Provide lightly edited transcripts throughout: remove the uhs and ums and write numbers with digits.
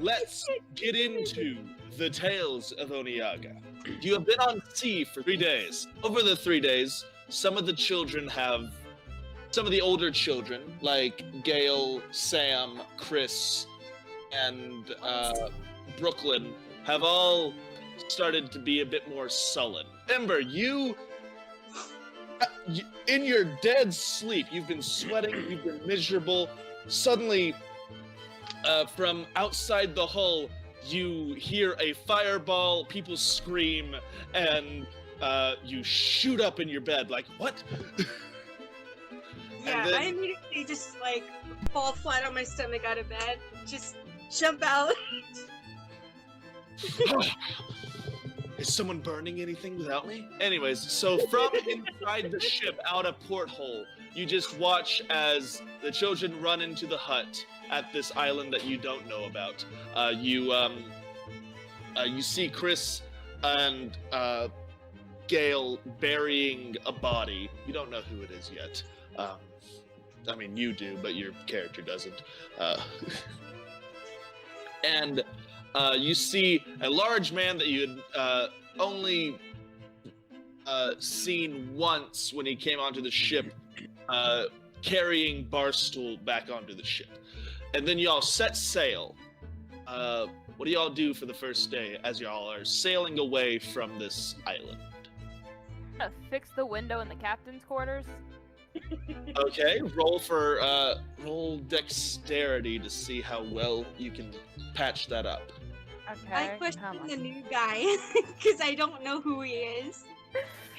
let's get into the tales of Onniaga. You have been on sea for 3 days. Over the 3 days, some of the older children, like Gail, Sam, Chris, and Brooklyn, have all started to be a bit more sullen. Ember, you, in your dead sleep, you've been sweating, you've been miserable. Suddenly, from outside the hull, you hear a fireball, people scream, and you shoot up in your bed like, what? Yeah, I immediately just like fall flat on my stomach out of bed, just jump out. Is someone burning anything without me? Anyways, so from inside the ship, out a porthole, you just watch as the children run into the hut at this island that you don't know about. You see Chris and Gail burying a body. You don't know who it is yet. I mean, you do, but your character doesn't. And you see a large man that you had only seen once when he came onto the ship, carrying Barstool back onto the ship. And then y'all set sail. What do y'all do for the first day as y'all are sailing away from this island? I'm gonna fix the window in the captain's quarters. Okay, roll dexterity to see how well you can patch that up. Okay. I question the new guy because I don't know who he is.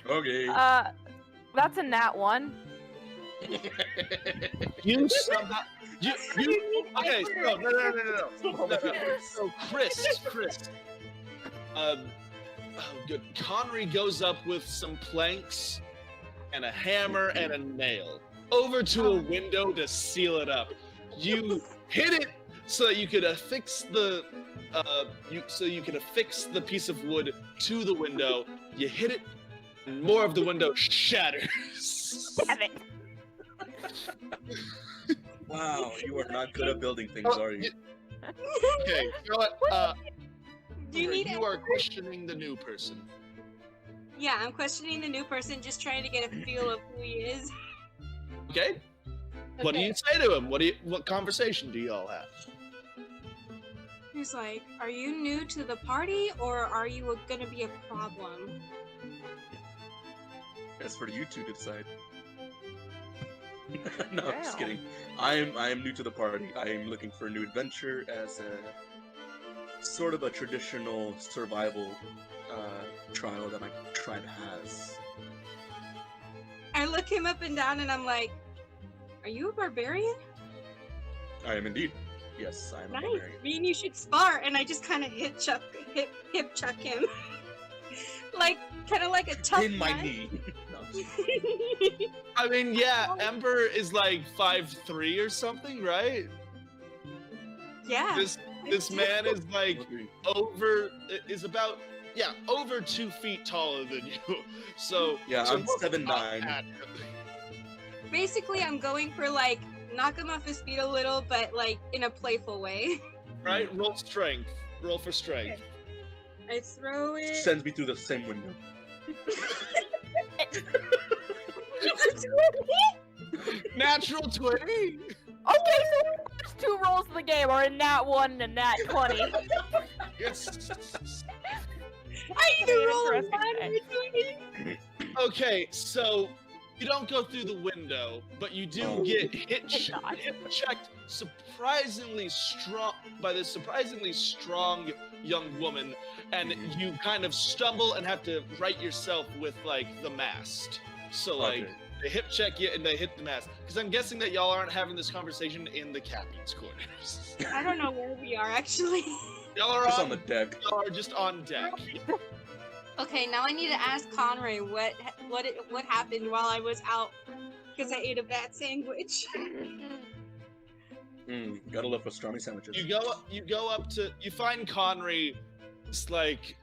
Okay. That's a nat 1. You somehow okay, no. So Chris. Good. Connery goes up with some planks and a hammer and a nail over to a window to seal it up. You hit it so that you could affix the piece of wood to the window. You hit it, and more of the window shatters. Damn it. Wow, you are not good at building things, are you? Okay, you know what? You are questioning the new person. Yeah, I'm questioning the new person, just trying to get a feel of who he is. Okay. What do you say to him? What conversation do y'all have? He's like, are you new to the party, or are you gonna be a problem? That's for you two to decide. No, I'm just kidding. I am new to the party. I am looking for a new adventure as a sort of a traditional survival trial that my tribe has. I look him up and down and I'm like, are you a barbarian? I am indeed. Yes, I am a Nice. barbarian. Me and you should spar, and I just kind of hip chuck him. kind of like a tough In my guy. knee. No, I mean, yeah, Ember is like 5'3" or something, right? Yeah. This man is like over 2 feet taller than you. So yeah, so I'm look 7'9". at him. Basically, I'm going for like knock him off his feet a little, but like in a playful way. Right? Roll strength. Roll for strength. I throw it. Sends me through the same window. Natural 20. Okay, so the first 2 rolls of the game are a nat 1 and a nat 20. It's I either roll a Interesting 1 or a 20. okay. So you don't go through the window, but you do get hit checked surprisingly strong by this surprisingly strong young woman, and you kind of stumble and have to right yourself with like the mast. So like they hip check you and they hit the mast. Because I'm guessing that y'all aren't having this conversation in the captain's quarters. I don't know where we are actually. Y'all are Just on the deck. Y'all are just on deck. Okay, now I need to ask Conray what happened while I was out because I ate a bat sandwich. Gotta love pastrami sandwiches. You find Conry just like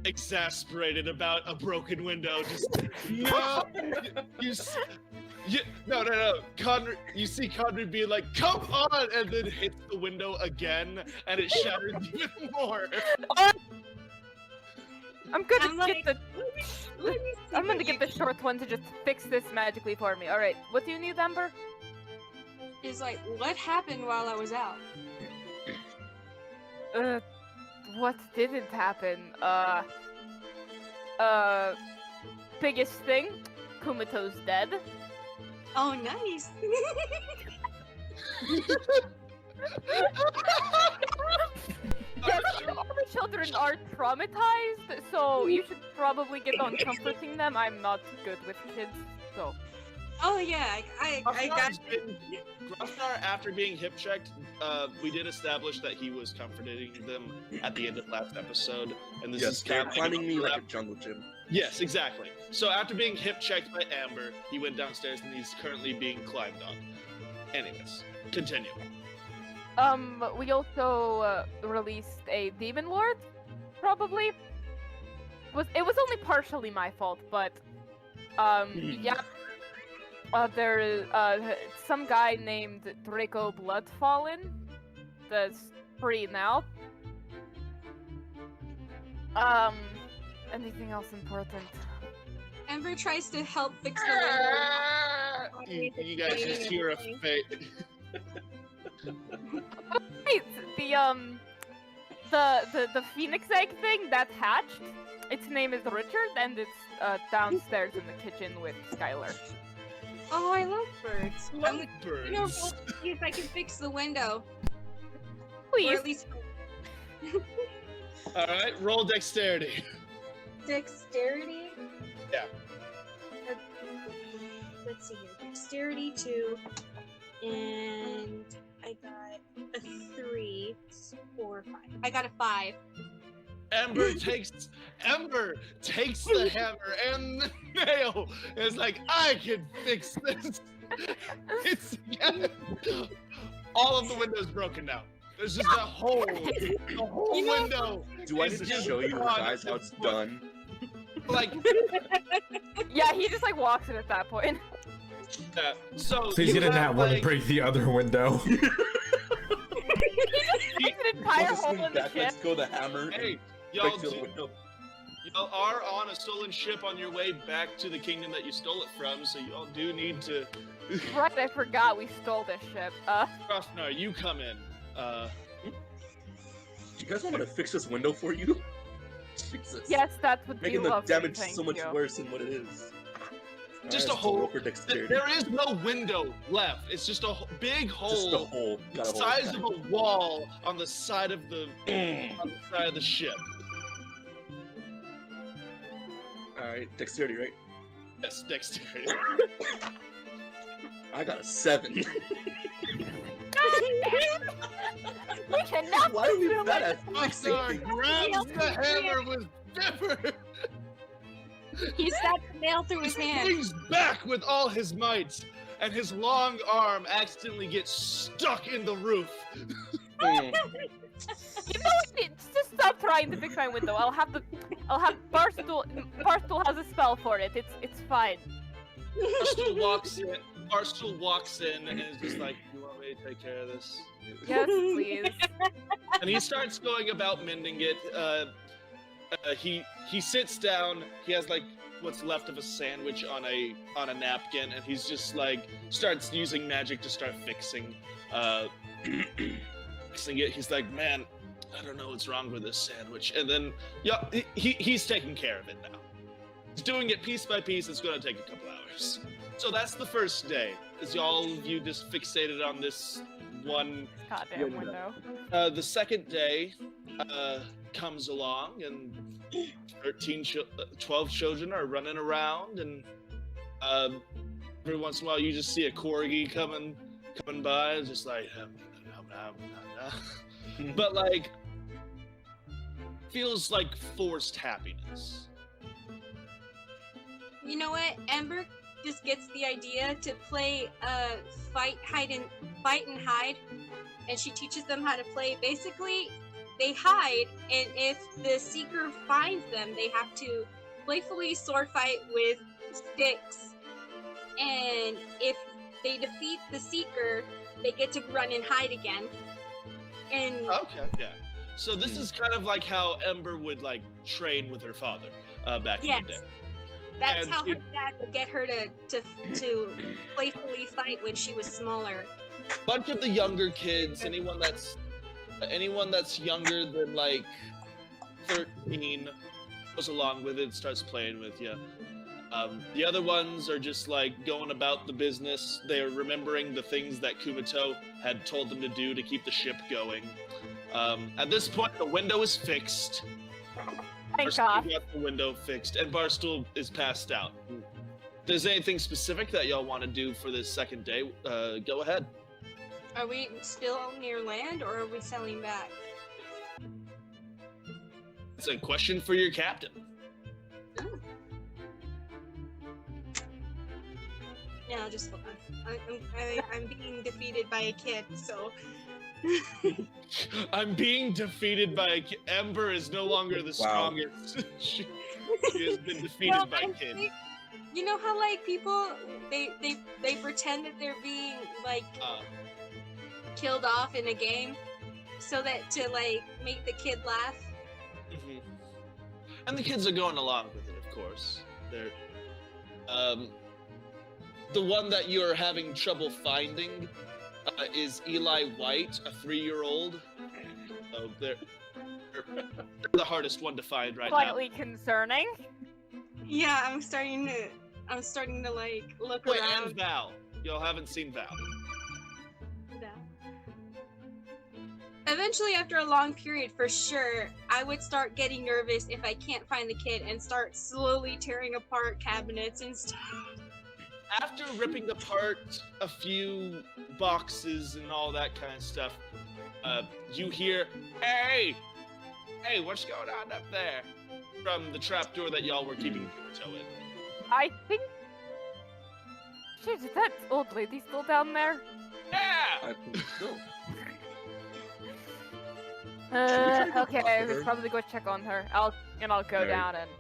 exasperated about a broken window. Just no, Yeah, no. Conry, you see Conry being like, "Come on!" and then hits the window again, and it shatters even more. I'm gonna I'm like, get let me see I'm what gonna get the short one to just fix this magically for me. All right, what do you need, Ember? Is like, what happened while I was out? What didn't happen? Biggest thing, Kumito's dead. Oh, nice. Yes, all the children are traumatized, so you should probably get on comforting them. I'm not good with kids, so. Oh yeah, I got. Grufnar, after being hip checked, we did establish that he was comforting them at the end of last episode, and this Yes, is they're climbing me like a after- jungle gym. Yes, exactly. So after being hip checked by Amber, he went downstairs and he's currently being climbed on. Anyways, continue. We also released a demon lord, probably. It was only partially my fault, but yeah. There's some guy named Draco Bloodfallen that's free now. Anything else important? Ember tries to help fix the window. You guys just hear a fate. Wait, the phoenix egg thing that hatched. Its name is Richard, and it's downstairs in the kitchen with Skylar. Oh, I love birds. I'm gonna roll Birds. to see if I can fix the window. Or Please. at least All right, roll dexterity. dexterity. Yeah. Let's see here. Dexterity 2. And I got a 3, 4, 5. I got a 5. Ember takes the hammer and the nail. It's like, I can fix this. It's all of the windows broken now. There's just a hole. The whole window. Do I is need to just show you gone guys how it's done? Like, Yeah, he just like walks in at that point. so Please you get in have, that one and like, break the other window. He just makes an entire Let's hole swing in the back, ship. let's go the hammer. Hey, and y'all, break the window. y'all are on a stolen ship on your way back to the kingdom that you stole it from, so y'all do need to. Right, I forgot we stole this ship. Grufnar, you come in. Do you guys want me to fix this window for you? Jesus. Yes, that would Making be the lovely. damage thank so much you. worse than what it is. Just Alright, a hole. roll for dexterity. There is no window left. It's just a big hole. Just a hole. The Got a hole. size of a wall on the side of the ship. Alright, dexterity, right? Yes, dexterity. I got a 7. We cannot Why are we do bad it. at fixing Grufnar things? grabs the hammer with Pepper. He stabbed the nail through his hand. Swings back with all his might, and his long arm accidentally gets stuck in the roof. Mm. You know what? Just stop trying to fix my window. I'll have Barstool. Barstool has a spell for it. It's fine. Barstool walks in and is just like, "You want me to take care of this?" Yes, please. And he starts going about mending it. He sits down. He has like what's left of a sandwich on a napkin, and he's just like starts using magic to start fixing it. He's like, "Man, I don't know what's wrong with this sandwich." And then yeah, he's taking care of it now. He's doing it piece by piece. It's going to take a couple hours. So that's the first day. Is all of you just fixated on this one Goddamn window. The second day comes along, and 12 children are running around, and every once in a while you just see a corgi coming by, just like, but like, feels like forced happiness. You know what? Ember just gets the idea to play fight and hide, and she teaches them how to play. Basically, they hide, and if the seeker finds them, they have to playfully sword fight with sticks and if they defeat the Seeker, they get to run and hide again. And Okay, yeah. So this is kind of like how Ember would like train with her father back in the day. That's And how her dad would get her to playfully fight when she was smaller. Bunch of the younger kids, anyone that's younger than like 13 goes along with it, starts playing with you. The other ones are just like going about the business. They're remembering the things that Kumito had told them to do to keep the ship going. At this point, the window is fixed. Thank Barstool God. got the window fixed, and Barstool is passed out. If there's anything specific that y'all want to do for this second day, go ahead. Are we still near land, or are we sailing back? It's a question for your captain. No, just hold on. I'm being defeated by a kid, so. I'm being defeated by a kid. Ember is no longer the strongest. she has been defeated by a kid. You know how like people they pretend that they're being like killed off in a game, so that to like make the kid laugh. Mm-hmm. And the kids are going along with it, of course. They're the one that you're having trouble finding is Eli White, a 3-year-old. So they're the hardest one to find right Slightly concerning. Yeah, I'm starting to like look now. Wait, around. and Val. Y'all haven't seen Val. Eventually, after a long period, for sure, I would start getting nervous if I can't find the kid and start slowly tearing apart cabinets and stuff. After ripping apart a few boxes and all that kind of stuff, you hear, "Hey, what's going on up there?" from the trapdoor that y'all were keeping Kumito in. I think. Shit, is that old lady still down there? Yeah. I think so. Okay, we'll probably go check on her. I'll go Alright. down and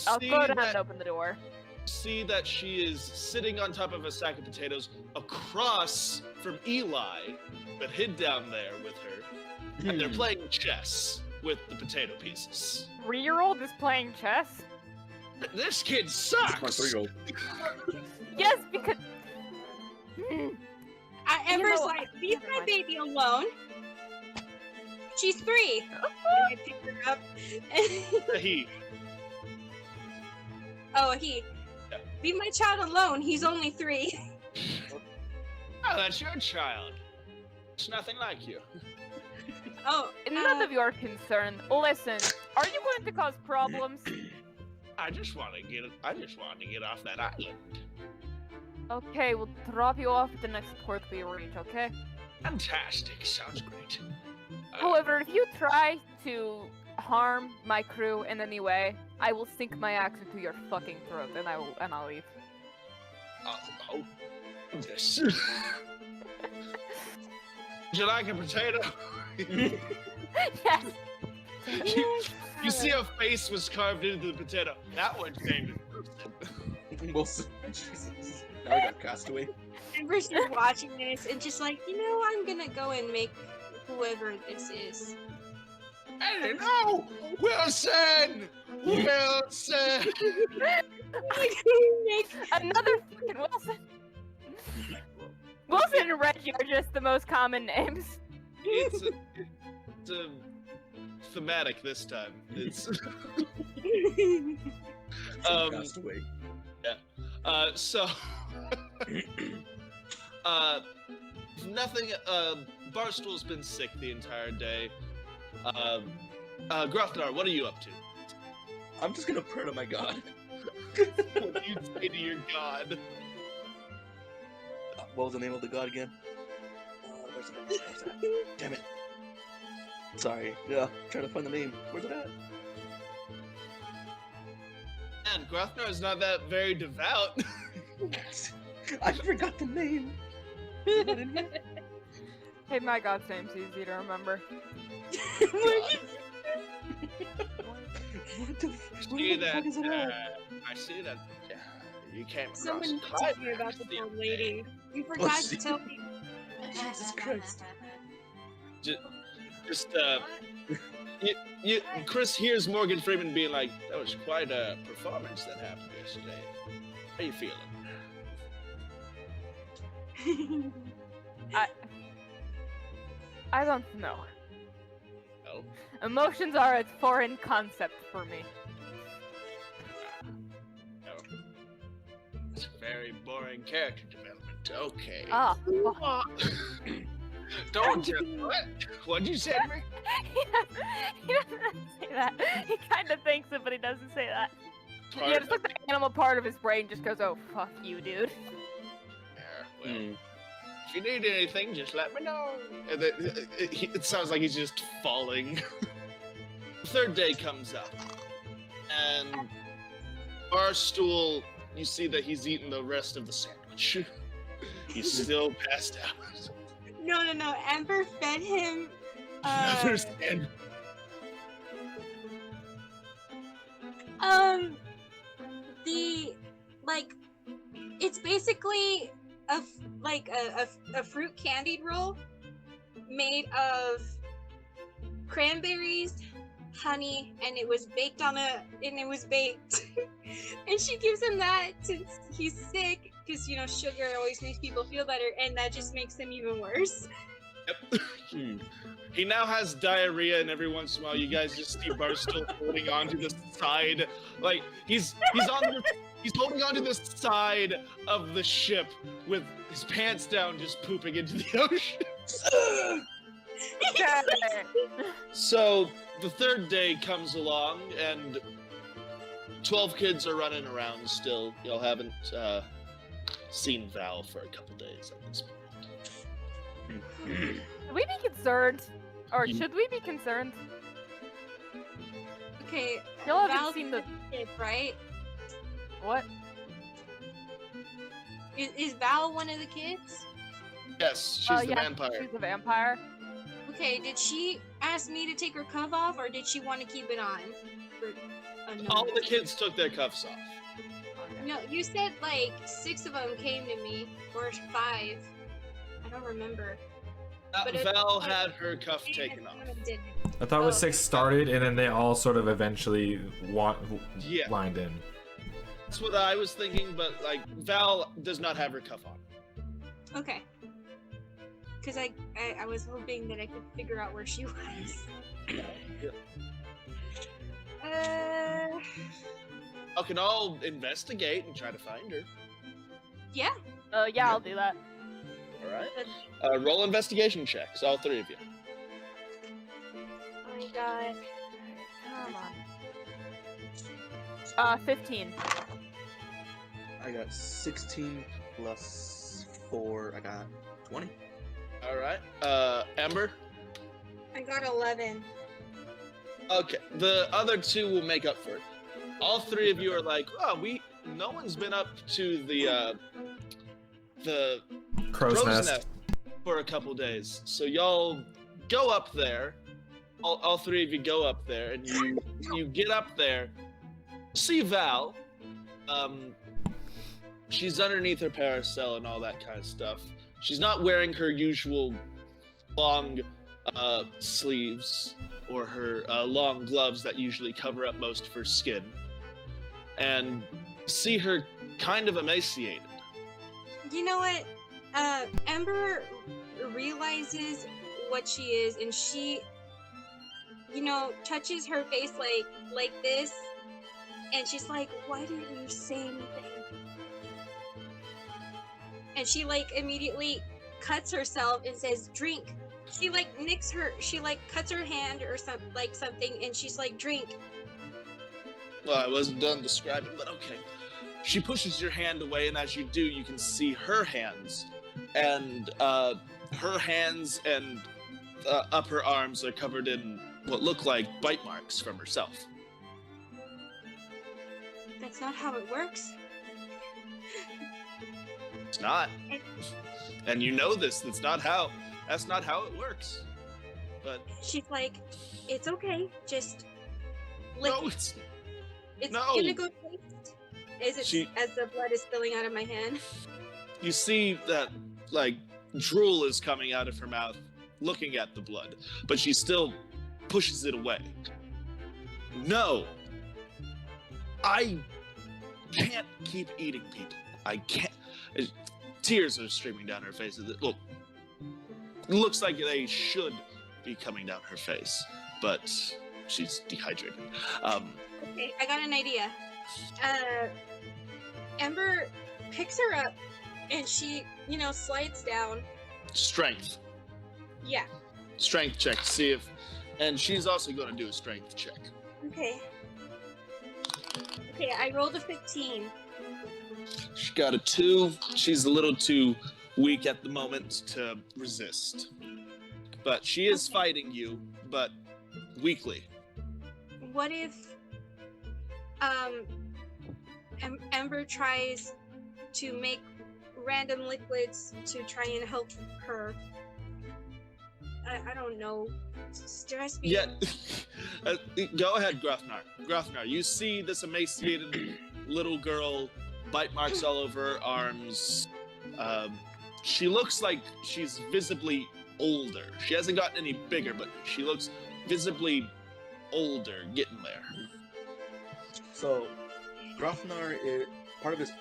I'll go down and open the door. see that she is sitting on top of a sack of potatoes across from Eli, but hid down there with her, and they're playing chess with the potato pieces. 3-year-old is playing chess? This kid It's my sucks! 3-year-old. Yes, because. Ember's know, like, leave never my mind. baby alone. She's 3. And I pick her up. He. Oh, he. Yeah. Leave my child alone. He's only 3. Oh, that's your child. It's nothing like you. Oh, None of your concern. Listen, are you going to cause problems? I just want to get off that island. Okay, we'll drop you off at the next port we reach, okay? Fantastic. Sounds great. However, if you try to harm my crew in any way, I will sink my axe into your fucking throat, and I'll leave. Oh, this. Would you like a potato? Yes. You see a face was carved into the potato. That one's named Wilson. Jesus. Now we got Castaway. Ember's just watching this and just like, I'm gonna go and make whoever this is. Hey, no! Wilson! Wilson! Another fucking Wilson. Wilson and Reggie are just the most common names. It's a thematic this time. It's Castaway. so nothing. Barstool's been sick the entire day. Grofnar, what are you up to? I'm just gonna pray to my god. What do you say to your god? What was the name of the god again? Where's it? Damn it. Sorry. Yeah, trying to find the name. Where's it at? Man, Grofnar is not that very devout. I forgot the name. Hey, my god's name's easy to remember. What the See that? fuck is it at? I see that. you came across Someone a told me about the climax old the lady. You forgot to she- tell me. Jesus Christ. Just Chris hears Morgan Freeman being like, "That was quite a performance that happened yesterday. How you feeling?" I don't know. No. Emotions are a foreign concept for me. No. It's a very boring character development. Okay. Ah, Don't you? What? What'd you say, Rick? he doesn't say that. He kind of thinks it, but he doesn't say that. Part Yeah, just like the animal part of his brain just goes, "Oh, fuck you, dude." Well, if you need anything, just let me know. And then, it sounds like he's just falling. The third day comes up, and Barstool, you see that he's eaten the rest of the sandwich. He's still passed out. No. Amber fed him. Another sandwich. It's basically a fruit candied roll made of cranberries, honey, and it was baked. And she gives him that since he's sick, because sugar always makes people feel better, and that just makes him even worse. Yep. He now has diarrhea, and every once in a while, you guys just see Barstool holding onto the side, like he's holding onto the side of the ship with his pants down, just pooping into the ocean. So the third day comes along, and 12 kids are running around still. Y'all haven't seen Val for a couple days at this point. Should we be concerned? Or should we be concerned? Okay, Y'all haven't Val's seen the... kid, right? What? Is Val one of the kids? Yes, she's the yeah, vampire. She's the vampire. Okay, did she ask me to take her cuff off, or did she want to keep it on? All the kids took their cuffs off. No, you said like 6 of them came to me, or 5. I don't remember. But Val had her cuff taken off. I thought it was 6 started, and then they all sort of eventually Yeah. lined in. That's what I was thinking, but like Val does not have her cuff on. Okay. Because I was hoping that I could figure out where she was. I can all investigate and try to find her. Yeah. Yeah, I'll do that. All right. Roll investigation checks, all 3 of you. Oh my god. Come on. 15. I got 16 plus 4. I got 20. All right. Amber. I got 11. Okay. The other 2 will make up for it. All 3 of you are like, oh, no one's been up to the Crow's nest. for a couple days. So y'all go up there. All 3 of you go up there, and you get up there. See Val. She's underneath her parasol and all that kind of stuff. She's not wearing her usual long sleeves or her long gloves that usually cover up most of her skin. And see her kind of emaciated. You know what? Ember realizes what she is, and she, touches her face like this, and she's like, "Why didn't you say anything?" And she immediately cuts herself and says, "Drink." She nicks her. She cuts her hand or something, and she's like, "Drink." Well, I wasn't done describing, but okay. She pushes your hand away, and as you do, you can see her hands. And her hands and upper arms are covered in what look like bite marks from herself. That's not how it works. It's not. And you know this. That's not how it works. But She's like, "It's okay. Just lick no, it. It's no. gonna go taste. Is it as the blood is spilling out of my hand? You see that, like, drool is coming out of her mouth, looking at the blood, but she still pushes it away. No! I can't keep eating people. I can't. Tears are streaming down her face. Look, looks like they should be coming down her face, but she's dehydrated. Okay, I got an idea. Ember picks her up and she, slides down. Strength. Yeah. Strength check to see if. And she's also going to do a strength check. Okay. Okay, I rolled a 15. She got a 2. She's a little too weak at the moment to resist. But she is fighting you, but weakly. What if Ember tries to make random liquids to try and help her? I don't know. Stress me. Yeah. Go ahead, Grofnar. Grofnar, you see this emaciated little girl, bite marks all over her arms. She looks like she's visibly older. She hasn't gotten any bigger, but she looks visibly older, getting there. So, Grofnar is part of his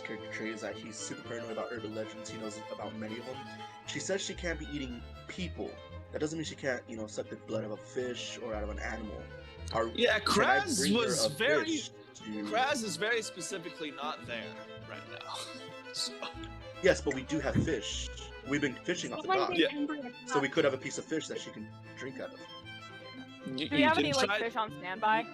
character trait is that he's super paranoid about urban legends. He knows about many of them. She says she can't be eating people. That doesn't mean she can't, suck the blood of a fish or out of an animal. Yeah, Kraz was very. To... Kraz is very specifically not there right now. So. Yes, but we do have fish. We've been fishing off the dock. Yeah. So we could have a piece of fish that she can drink out of. Do we have any fish on standby?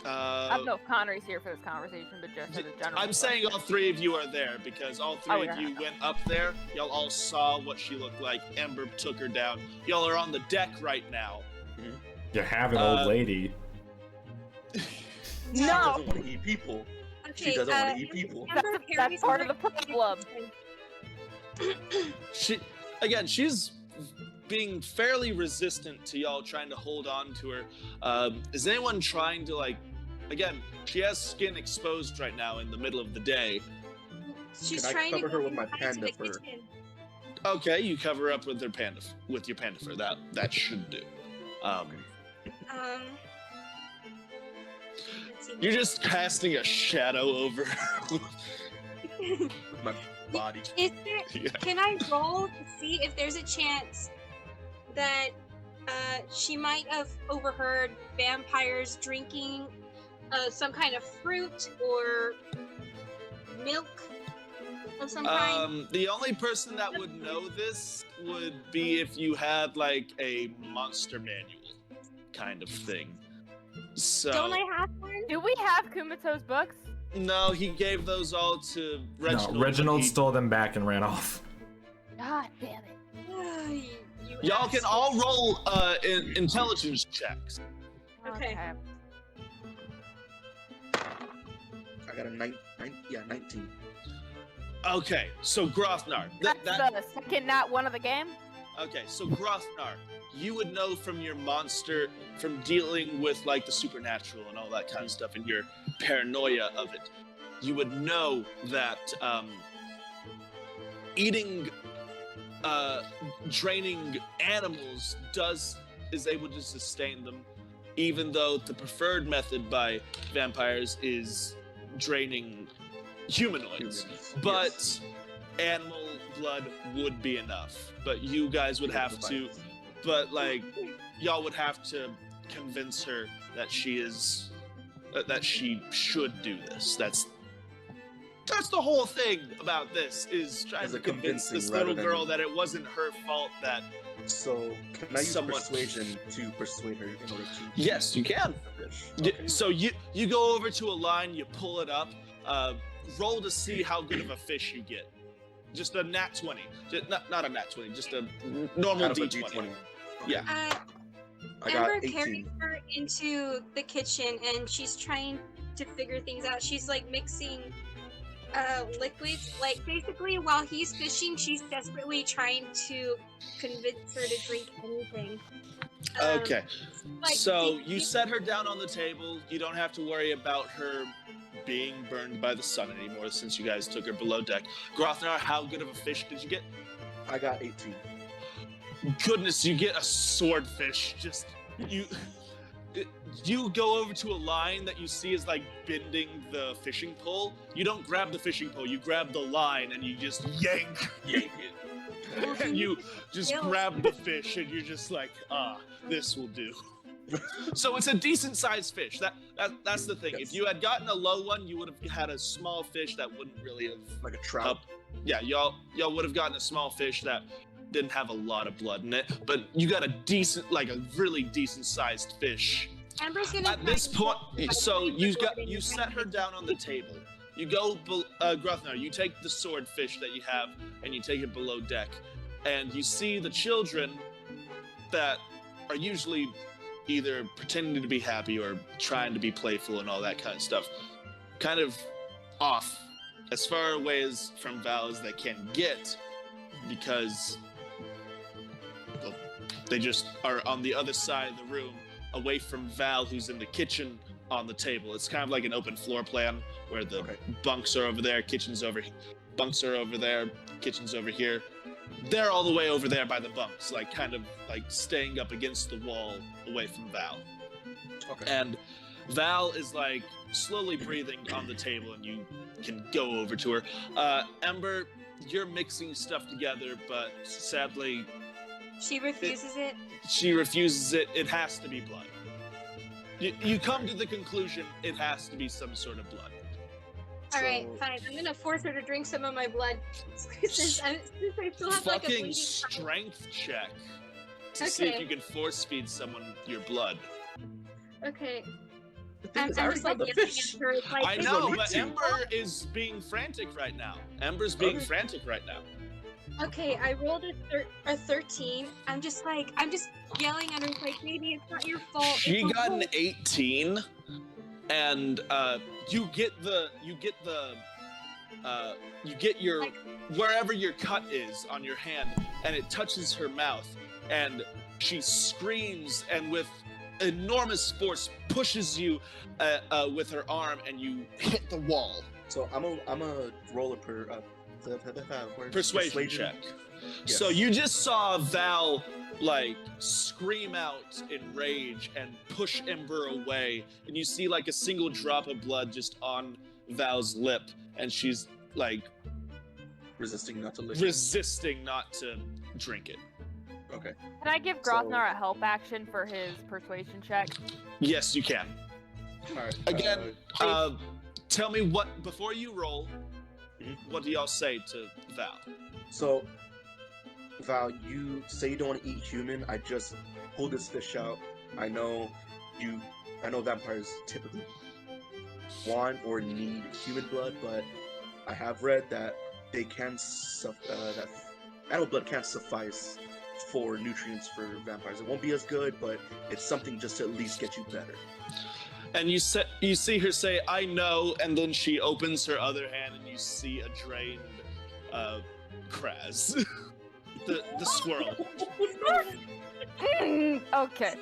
I don't know if Connery's here for this conversation, but just as a general I'm saying all 3 of you are there because all 3 of you went up there. Y'all all saw what she looked like. Ember took her down. Y'all are on the deck right now. Mm-hmm. You have an old lady. She doesn't want to eat people. Okay, she doesn't want to eat people. That's part of the problem. She's being fairly resistant to y'all trying to hold on to her. Is anyone trying to, again, she has skin exposed right now in the middle of the day. She's Can I trying cover to her with my panda fur? Okay, you cover her up with your panda fur. That should do. You're just casting a shadow over her with my body. Can I roll to see if there's a chance that she might have overheard vampires drinking some kind of fruit or milk of some kind? The only person that would know this would be if you had a monster manual kind of thing. So don't I have one? Do we have Kumito's books? No, he gave those all to Reginald. No, Reginald stole them back and ran off. God damn it. Y'all can all roll intelligence checks. Okay. I got a 19. Okay, so Grofnar. That's the second not one of the game? Okay, so Grofnar, you would know from your monster, from dealing with the supernatural and all that kind of stuff and your paranoia of it, you would know that eating, draining animals is able to sustain them, even though the preferred method by vampires is draining humanoids. But animal blood would be enough. But you guys would have to, y'all would have to convince her that she should do this. That's the whole thing about this, is trying to convince this little girl that it wasn't her fault that. So can I use persuasion to persuade her in order to? Yes, you can. Okay. So you go over to a line, you pull it up, roll to see how good of a fish you get. Just a nat 20. Not a nat 20, just a normal D20. Yeah. I got Ember 18. carries her into the kitchen and she's trying to figure things out. She's mixing liquids. Basically, while he's fishing, she's desperately trying to convince her to drink anything. Okay. So you set her down on the table. You don't have to worry about her being burned by the sun anymore since you guys took her below deck. Grothnar, how good of a fish did you get? I got 18. Goodness, you get a swordfish. Just you go over to a line that you see is like bending the fishing pole. You don't grab the fishing pole, you grab the line and you just yank it. And you just grab the fish and you're just like, this will do. So it's a decent sized fish. That's the thing. Yes. If you had gotten a low one, you would have had a small fish that wouldn't really have Like a trout. yeah, y'all would have gotten a small fish that didn't have a lot of blood in it, but you got a really decent sized fish. Amber's gonna At this point, so you set her down on the table. You go, Grothnar, you take the swordfish that you have and you take it below deck, and you see the children that are usually either pretending to be happy or trying to be playful and all that kind of stuff, kind of off as far away from Val as they can get, because they just are on the other side of the room, away from Val, who's in the kitchen on the table. It's kind of like an open floor plan where the bunks are over there, kitchen's over here. Bunks are over there, kitchen's over here. They're all the way over there by the bunks, like kind of like staying up against the wall away from Val. Okay. And Val is like slowly breathing on the table, and you can go over to her. Ember, you're mixing stuff together, but sadly, she refuses it. she refuses it. It has to be blood. You come to the conclusion it has to be some sort of blood. All right, fine. I'm gonna force her to drink some of my blood since I still have like a Fucking bleeding. strength check to see if you can force feed someone your blood. Okay. The thing I'm is, I already just like got the yelling fish. at her. It's like, I "This know, is- but Ember is being frantic right now. Ember's being Okay. frantic right now. Okay, I rolled a 13. I'm just yelling at her. It's like, maybe it's not your fault. She It's got my an fault." 18, and you get your Like- wherever your cut is on your hand, and it touches her mouth, and she screams and with enormous force pushes you with her arm, and you hit the wall. So I'm a roller Persuasion check. Yes. So you just saw Val like scream out in rage and push Ember away, and you see like a single drop of blood just on Val's lip, and she's like resisting not to lick. resisting not to drink it. Okay. Can I give Grothnar a help action for his persuasion check? Yes, you can. All right. Again, tell me what before you roll. What do y'all say to Val? So, Val, you say you don't want to eat human. I just pull this fish out. I know vampires typically want or need human blood, but I have read that they can that animal blood can't suffice for nutrients for vampires. It won't be as good, but it's something just to at least get you better. And you see her say, "I know," and then she opens her other hand, and you see a drained Kraz, the squirrel. Okay.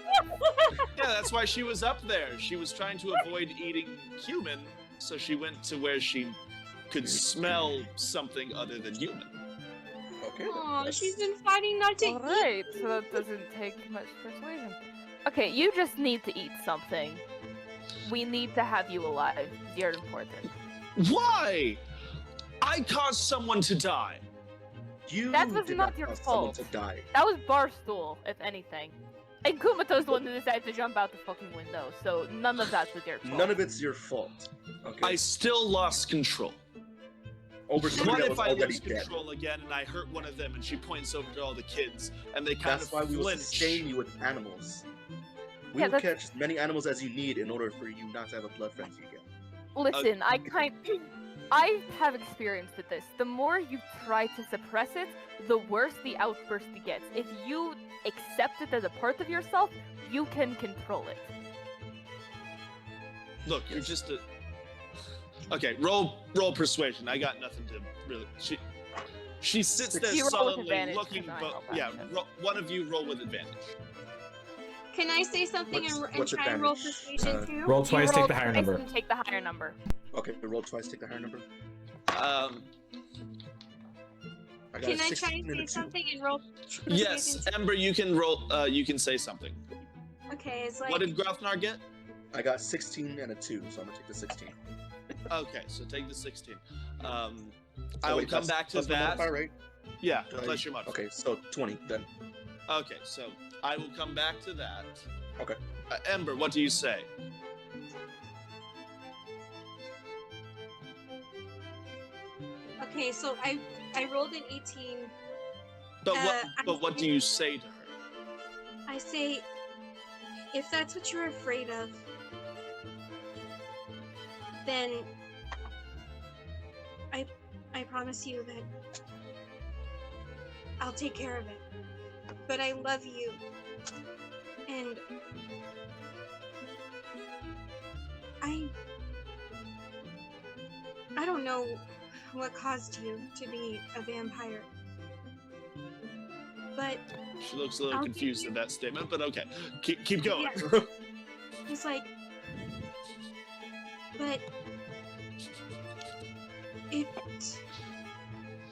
Yeah, that's why she was up there. She was trying to avoid eating human, so she went to where she could smell something other than human. Okay. Aw, she's been fighting not to eat. Alright, so that doesn't take much persuasion. Okay, you just need to eat something. We need to have you alive. You're important. Why? I caused someone to die. You That was did not your cause someone fault. to die. That was Barstool, if anything. And Kumato's the one who decided to jump out the fucking window, so none of that's your fault. None of it's your fault. Okay. I still lost control. Over somebody What that if was I already lose dead. control again and I hurt one of them, and she points over to all the kids, and they kind That's of why we will flinch. sustain you with animals. We Yeah, will that's- catch as many animals as you need in order for you not to have a blood frenzy again. Listen, I have experience with this. The more you try to suppress it, the worse the outburst gets. If you accept it as a part of yourself, you can control it. Look, you're just a. Okay, roll persuasion. I got nothing to really. She sits there You roll with solidly advantage, looking, 'cause I but help yeah, action. one of you roll with advantage. Can I say something and what's try and roll advantage? persuasion too? Roll You twice, roll take the higher twice number. and take the higher number. Okay, roll twice, take the higher number. I got Can a I try 16 and and a say 2. something and roll persuasion Yes, too? Ember, you can roll. You can say something. Okay, it's like What did Grafnar get? I got 16 and a 2, so I'm gonna take the 16. Okay, so take the 16. I Oh, will wait, come plus- back to plus my that. modifier, right? Yeah, Did I- plus your modifier. Okay, so 20 then. Okay, so I will come back to that. Okay. Ember, what do you say? okay, so I rolled an 18. But I what do think- you say to her? I say, if that's what you're afraid of, then I promise you that I'll take care of it. But I love you, and I don't know what caused you to be a vampire, but She looks a little I'll confused give at that statement, but okay. Keep going. Yeah. He's like, but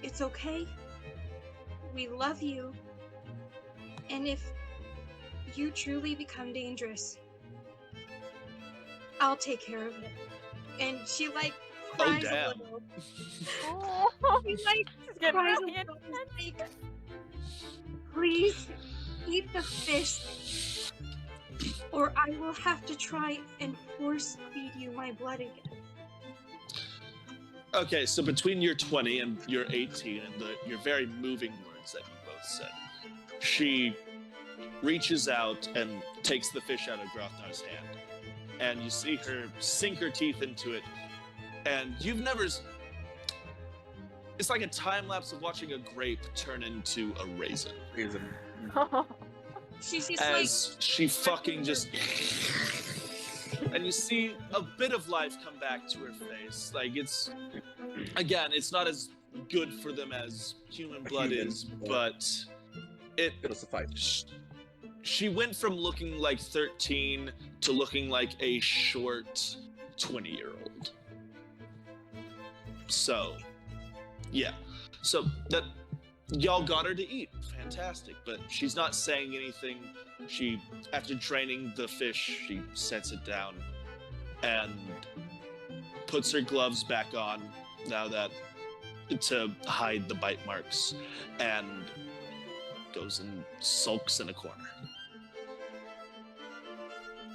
it's okay. We love you. And if you truly become dangerous, I'll take care of it. And she like cries a damn. little. Oh, She like she's getting cries a really little. Like, please eat the fish, or I will have to try and force feed you my blood again. Okay, so between your 20 and your 18 and your very moving words that you both said, she reaches out and takes the fish out of Grothnar's hand. And you see her sink her teeth into it. And you've never... It's like a time lapse of watching a grape turn into a raisin. Reason. She's just As she fucking just... And you see a bit of life come back to her face. Like, it's... Again, it's not as good for them as human blood human, is, but- but... It'll suffice. She went from looking like 13 to looking like a short 20-year-old. So, yeah. So that y'all got her to eat. Fantastic. But she's not saying anything. She, after draining the fish, she sets it down and puts her gloves back on now that to hide the bite marks, and goes and sulks in a corner.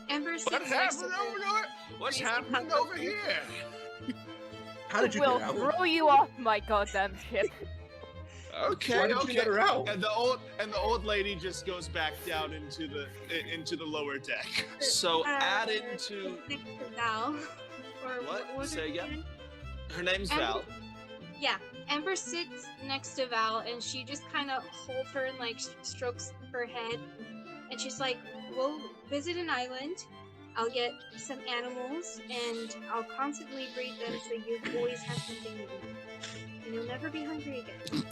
Ember sits What next to happened her. over there? What's happening over here? How did you We'll get out? throw you off my goddamn ship. Okay, Why did you get her out? And the old lady just goes back down into the lower deck. So add into Next to Val. Or What? was Say her again? name? her name's Ember- Val. Yeah, Ember sits next to Val, and she just kind of holds her and like strokes her head, and she's like, "We'll visit an island. I'll get some animals, and I'll constantly breed them so you always have something to eat, and you'll never be hungry again."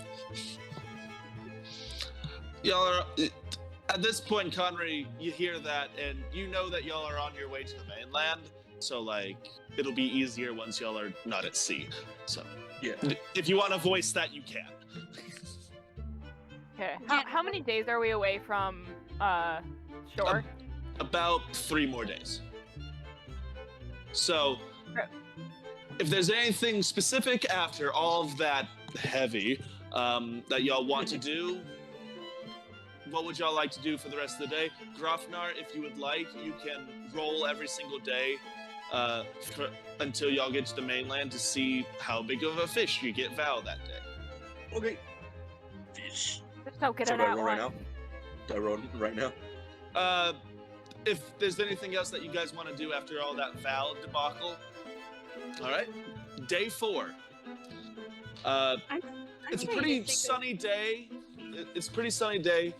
Y'all are at this point, Connery. You hear that, and you know that y'all are on your way to the mainland. So like, it'll be easier once y'all are not at sea. So Yeah. if you want to voice that, you can. Okay. Yeah. How many days are we away from shore? About 3 more days. So, Right. if there's anything specific after all of that heavy that y'all want to do, what would y'all like to do for the rest of the day? Grafnar, if you would like, you can roll every single day until y'all get to the mainland to see how big of a fish you get Val that day. Okay. Fish. Just don't get So it do I out roll right one. now? Do I roll right now? If there's anything else that you guys want to do after all that Val debacle, all right. Day 4. I'm It's a trying to pretty think of- sunny day. It's a pretty sunny day.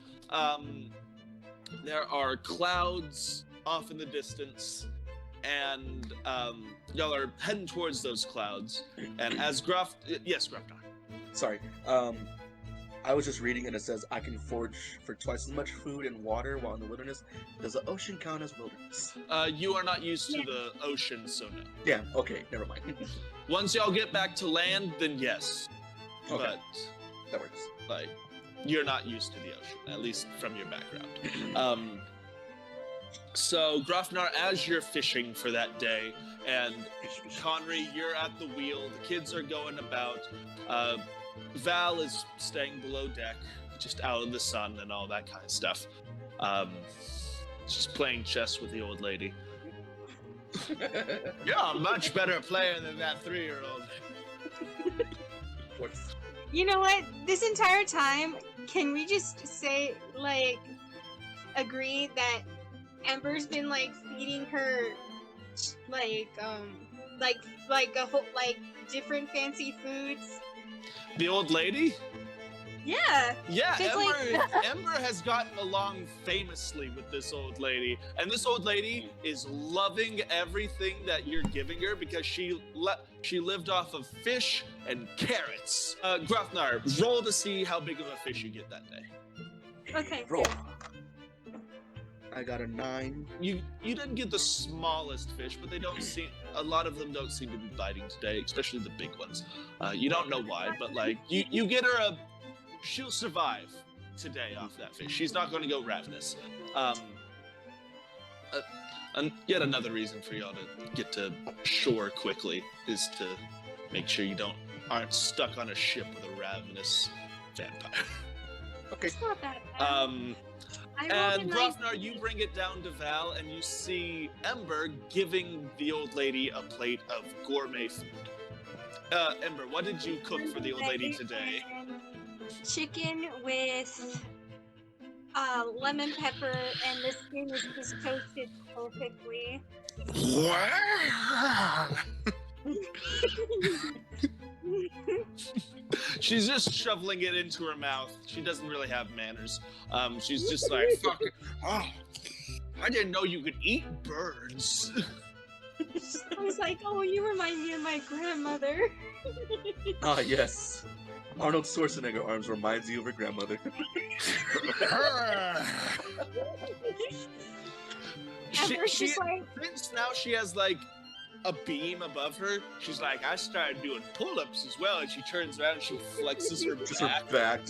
There are clouds off in the distance, and y'all are heading towards those clouds. And as yes, Grafnar. Sorry. I was just reading and it says I can forage for twice as much food and water while in the wilderness. Does the ocean count as wilderness? You are not used to the ocean, so no. Yeah, okay, never mind. Once y'all get back to land, then yes. Okay. But That works. like, you're not used to the ocean, at least from your background. So Grafnar, as you're fishing for that day, and Conry, you're at the wheel. The kids are going about. Val is staying below deck, just out in the sun and all that kind of stuff. She's playing chess with the old lady. You're a much better player than that 3-year-old. You know what? This entire time, can we just say, like, agree that Ember's been, like, feeding her, like a whole, like, different fancy foods? The old lady? Yeah. Yeah, Just Ember has gotten along famously with this old lady, and this old lady is loving everything that you're giving her because she lived off of fish and carrots. Grafnar, roll to see how big of a fish you get that day. Okay. Roll. I got a 9. You didn't get the smallest fish, but a lot of them don't seem to be biting today, especially the big ones. You don't know why, but like you get her she'll survive today off that fish. She's not going to go ravenous. And yet another reason for y'all to get to shore quickly is to make sure you aren't stuck on a ship with a ravenous vampire. Okay. It's not that bad. And Grafnar, you bring it down to Val, and you see Ember giving the old lady a plate of gourmet food. Ember, what did you cook for the old lady today? Chicken with lemon pepper, and the skin is just toasted perfectly. She's just shoveling it into her mouth. She doesn't really have manners. She's just like, fuck it. Oh, I didn't know you could eat birds. I was like, oh, you remind me of my grandmother. Ah, yes. Arnold Schwarzenegger arms reminds you of her grandmother. Since now she has like a beam above her, she's like, I started doing pull-ups as well, and she turns around and she flexes her Just her back. back.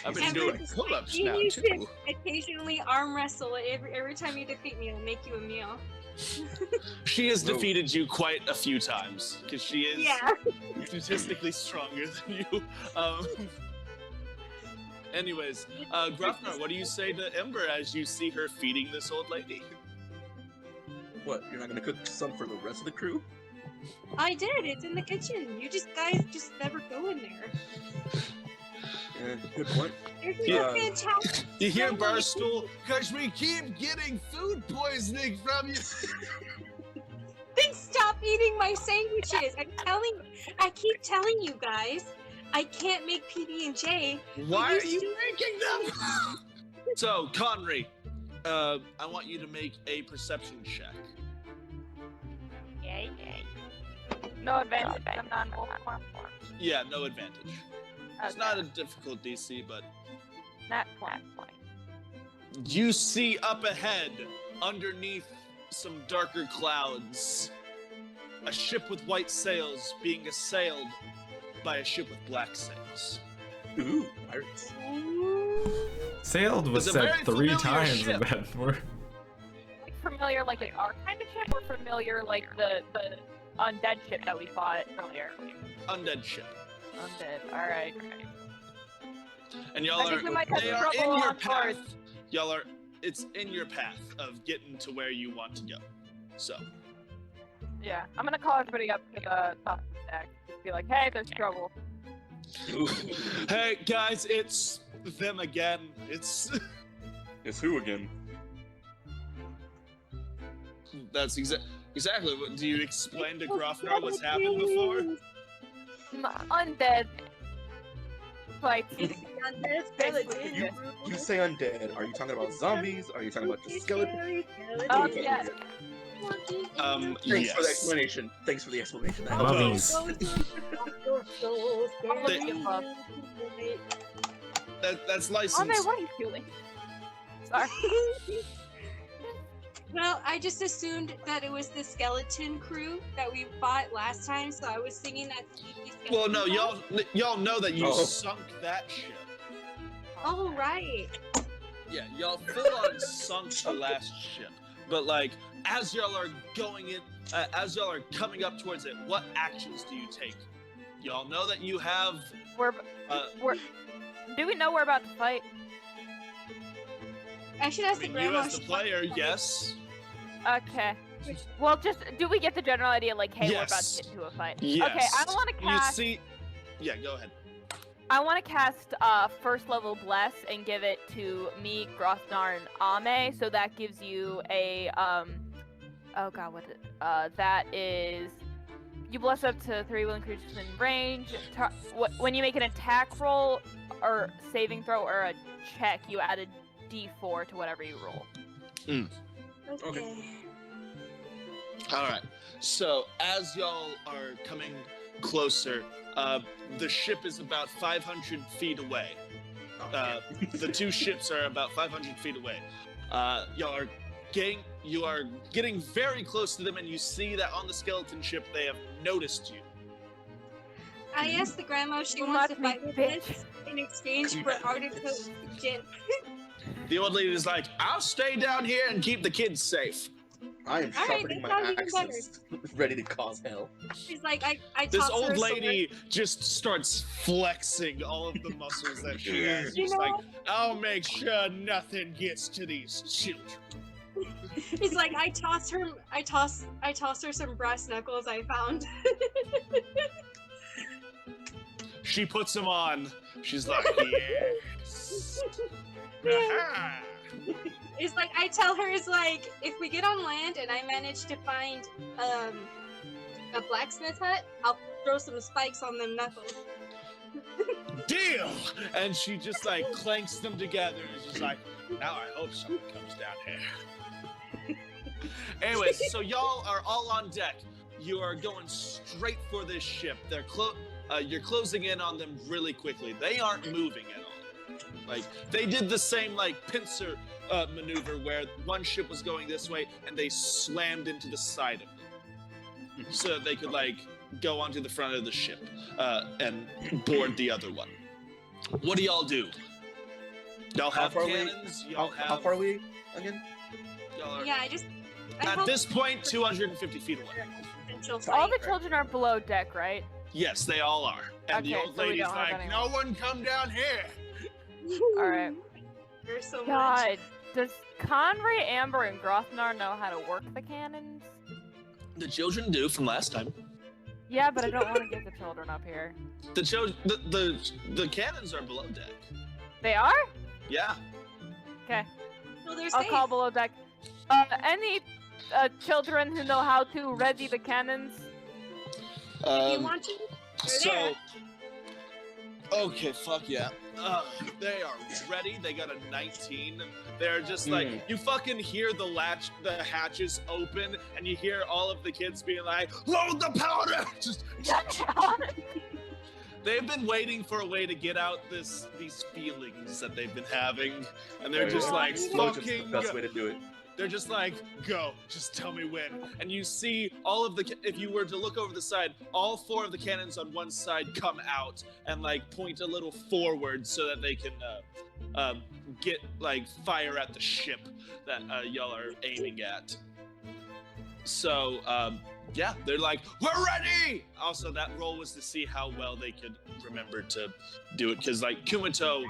I've been Ember, doing pull-ups you now need too. to occasionally arm wrestle. Every time you defeat me, I'll make you a meal. She has defeated you quite a few times because she is Yeah. statistically stronger than you. Anyways, Grafnar, what do you say to Ember as you see her feeding this old lady? What, you're not gonna cook some for the rest of the crew? I did. It's in the kitchen. You guys just never go in there. Yeah, good point. There's Yeah. fantastic. You hear Barstool? Because we keep getting food poisoning from you. Then stop eating my sandwiches. I keep telling you guys, I can't make PB&J. Why are you making them? So, Conry, I want you to make a perception check. Yay. No advantage. I'm non-wolf. Yeah, no advantage. It's not a difficult DC, but Not 20. you see up ahead, underneath some darker clouds, a ship with white sails being assailed by a ship with black sails. Ooh, pirates. Sailed was It's a said very 3 familiar times ship. in that word. Like familiar, like they are kind of ship, or familiar, like the undead ship that we fought earlier. Undead ship. Undead. All right. And y'all I think we might have they are in trouble your on path. board. It's in your path of getting to where you want to go. So, Yeah, I'm gonna call everybody up to the top of the deck. Just be like, hey, there's trouble. hey guys, it's them again. It's It's who again? that's exactly what. Do you explain to Grafnar what's happened before? Undead. Like, You say undead. Are you talking about zombies? Are you talking about just skeletons? oh yeah. Thanks for the Yes. explanation. Thanks for the explanation. That Love helps. these. That's Ame, licensed. what are you doing? Sorry. Well, I just assumed that it was the skeleton crew that we fought last time, so I was singing that sleepy skeleton Well, no, song. y'all know that you Oh. sunk that ship. Oh, right. Yeah, y'all full on sunk the last ship. But like, as y'all are going in, as y'all are coming up towards it, what actions do you take? Y'all know that you have. We're do we know we're about to fight? I should I ask the mean, you grandma. as the player, yes. Okay. Well, just do we get the general idea? Like, hey, we're about Yes. to get into a fight. Yes. Okay, I want to cast. You see. Yeah, go ahead. I want to cast first level bless and give it to me, Grothnar, and Ame. So that gives you a Oh god, what? That is. You bless up to 3 willing creatures in range. When you make an attack roll or saving throw or a check, you add a D4 to whatever you roll. Okay. All right. So as y'all are coming closer, the ship is about 500 feet away. The two ships are about 500 feet away. You are getting very close to them, and you see that on the skeleton ship they have noticed you. I asked the grandma if she Don't wants to let fight me, with bitch. us in exchange for artichoke gin. The old lady is like, "I'll stay down here and keep the kids safe." I am All right, sharpening that my sounds even axes, ready to cause hell. She's like, I This tossed her old a sword. lady just starts flexing all of the muscles that she has. You She's know- like, "I'll make sure nothing gets to these children." He's like, I tossed her some brass knuckles I found. She puts them on. She's like, "Yes." Aha! It's like I tell her, it's like, if we get on land and I manage to find a blacksmith hut, I'll throw some spikes on them knuckles. Deal! And she just like clanks them together and she's like, "Now I hope someone comes down here." Anyways, so y'all are all on deck. You are going straight for this ship. You're closing in on them really quickly. They aren't moving at all. Like, they did the same like pincer maneuver where one ship was going this way and they slammed into the side of them so that they could like go onto the front of the ship and board the other one. What do y'all do? Y'all How have far away- cannons. Y'all How have. far are we again? Y'all are, Yeah, I at hope this point, 250 feet away. potential So all fight. the children are below deck, right? Yes, they all are. And the Okay, old so we lady's don't have like, anyone. "No one come down here." Alright. There's so much. God, does Conray, Amber, and Grothnar know how to work the cannons? The children do from last time. Yeah, but I don't want to get the children up here. The cannons are below deck. They are? Yeah. Okay. Well, they're I'll safe. call below deck. Any children who know how to ready the cannons? If you want to, they're there. Okay, fuck yeah. They are ready. They got a 19. They're just like, you fucking hear the hatches open, and you hear all of the kids being like, "Load the powder!" Just, they've been waiting for a way to get out these feelings that they've been having, and they're just like, Explosion's the fucking. best way to do it. They're just like, "Go, just tell me when." And you see all of if you were to look over the side, all 4 of the cannons on one side come out and like point a little forward so that they can get like fire at the ship that y'all are aiming at. So yeah, they're like, "We're ready!" Also, that roll was to see how well they could remember to do it, because like Kumato,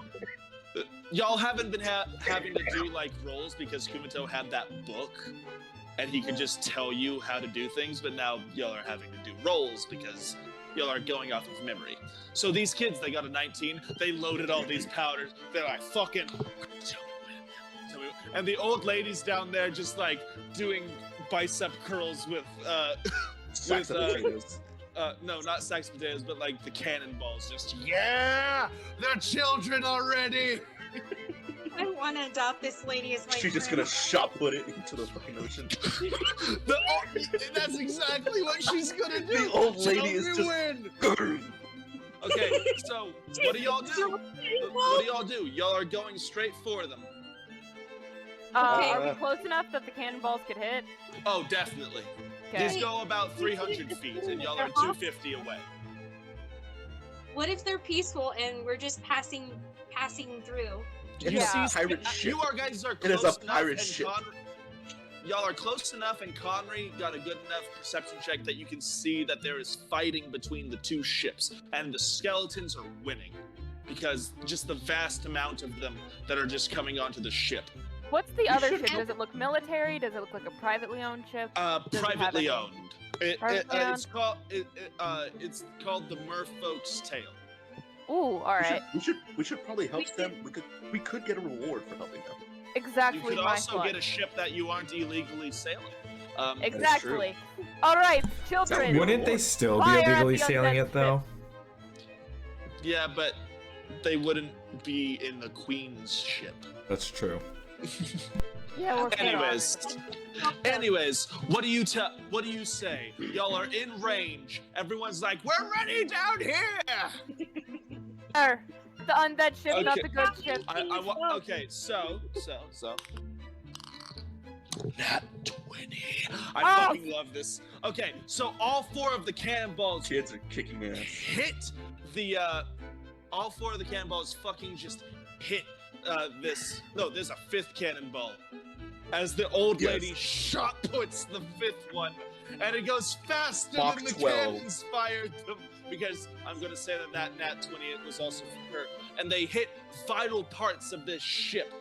y'all haven't been having to do like rolls because Kumato had that book and he could just tell you how to do things, but now y'all are having to do rolls because y'all are going off of memory. So these kids, they got a 19, they loaded all these powders, they're like, fucking, tell me when. And the old ladies down there just like doing bicep curls with Sacks of potatoes. no, not sacks of potatoes, but like the cannonballs. Just, yeah, the children are ready. I want to adopt this lady as my She's just friend. gonna shot put it into the fucking ocean. That's exactly what she's gonna do. The old lady is Tell me just. when. Okay, so what do y'all do? What do y'all do? Y'all are going straight for them. Are we close enough that the cannonballs could hit? Oh, definitely. Okay. These go about 300 feet, and y'all are 250 away. What if they're peaceful and we're just passing through? It You is Yeah. a pirate ship. You guys are It is close a enough, pirate and ship. Y'all are close enough, and Connery got a good enough perception check that you can see that there is fighting between the two ships, and the skeletons are winning because just the vast amount of them that are just coming onto the ship. What's the other should- ship? Does it look military? Does it look like a privately owned ship? Does it have Privately any- owned. Privately It's called the Merfolk's Tale. Ooh, alright. We should probably help them. We could get a reward for helping them. You Exactly could my also thought. get a ship that you aren't illegally sailing. Exactly. Alright, children. Wouldn't Wouldn't they still be Fire at illegally the sailing undead it though? Yeah, but they wouldn't be in the Queen's ship. That's true. Yeah, we're Anyways, what do you say? Y'all are in range. Everyone's like, "We're ready down here." Sir, the undead ship, not Okay. the good ship. Okay, so. Nat 20. I Oh. fucking love this. Okay, so all four of the cannonballs Kids are kicking ass. hit all four of the cannonballs fucking just hit this. No, there's a fifth cannonball. As the old Yes. lady shot puts the fifth one, and it goes faster Mach than the 12. cannons fired them. Because I'm gonna say that Nat 20 it was also for her, and they hit vital parts of this ship.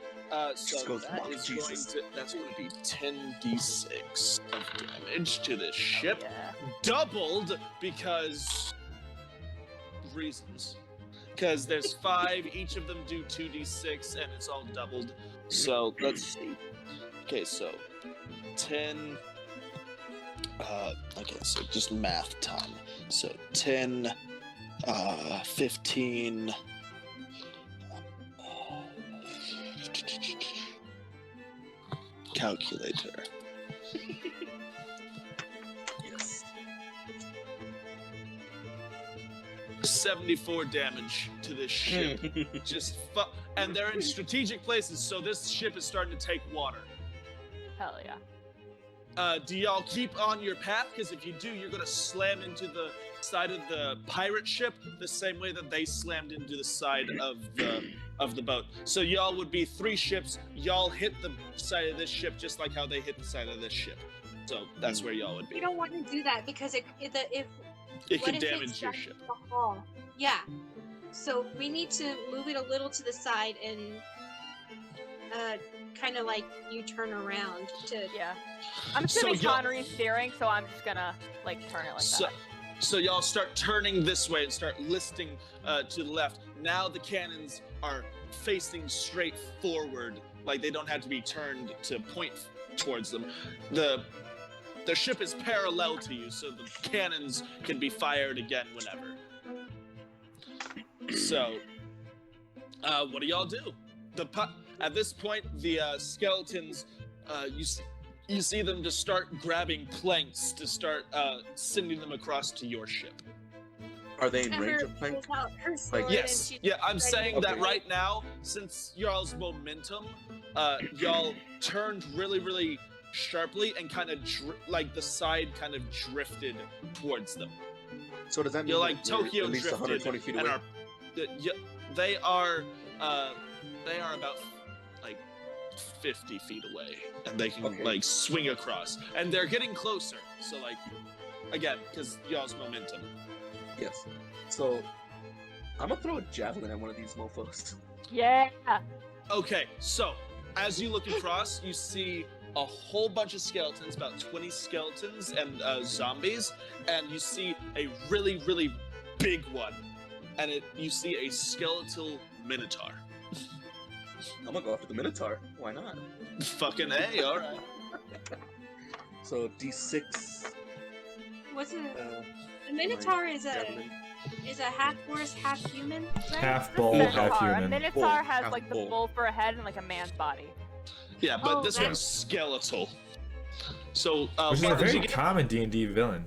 So goes, that "Fuck is Jesus." that's going to be 10d6 of damage to this ship, Yeah. doubled because reasons. Because there's 5, each of them do 2d6, and it's all doubled. So let's see. Okay, so 10. Okay, so just math time. So 10, 15. Calculator. Yes. 74 damage to this ship. And they're in strategic places, so this ship is starting to take water. Hell yeah. Do y'all keep on your path? Because if you do, you're gonna slam into the side of the pirate ship the same way that they slammed into the side of the boat. So y'all would be 3 ships. Y'all hit the side of this ship just like how they hit the side of this ship. So that's where y'all would We be. don't want to do that because if It what could if it damage your strikes ship. the hull? Yeah. So we need to move it a little to the side and kind of like you turn around to. Yeah. I'm So assuming y'all- Connery's steering, so I'm just gonna like turn it like that. So y'all start turning this way and start listing to the left. Now the cannons are facing straight forward, like they don't have to be turned to point towards them. The ship is parallel to you, so the cannons can be fired again whenever. So, what do y'all do? At this point, the skeletons, you see them just start grabbing planks to start sending them across to your ship. Are they in range Ember of plank? pulls out her sword and Yes, she's yeah, I'm ready saying to that Okay. right now, since y'all's momentum, y'all turned really, really sharply and kind of like the side kind of drifted towards them. So does that mean You're like that we're Tokyo at least drifted 120 feet and away? are they are about like 50 feet away, and they can Okay. like swing across, and they're getting closer. So like again, because y'all's momentum. Yes. So I'm gonna throw a javelin at one of these mofos. Yeah. Okay, so as you look across, you see a whole bunch of skeletons, about 20 skeletons and zombies, and you see a really, really big one, and you see a skeletal minotaur. I'm gonna go after the Minotaur. Why not? Fucking A, alright. So D6. What's a Uh, Minotaur is a javelin. is a half horse, half human, right? Half This bull, is half Minotaur. A human. Minotaur Bull, has half like the bull. bull for a head and like a man's body. Yeah, but Oh, this that's- one's skeletal. So, Which is a what did you very get? common D&D villain.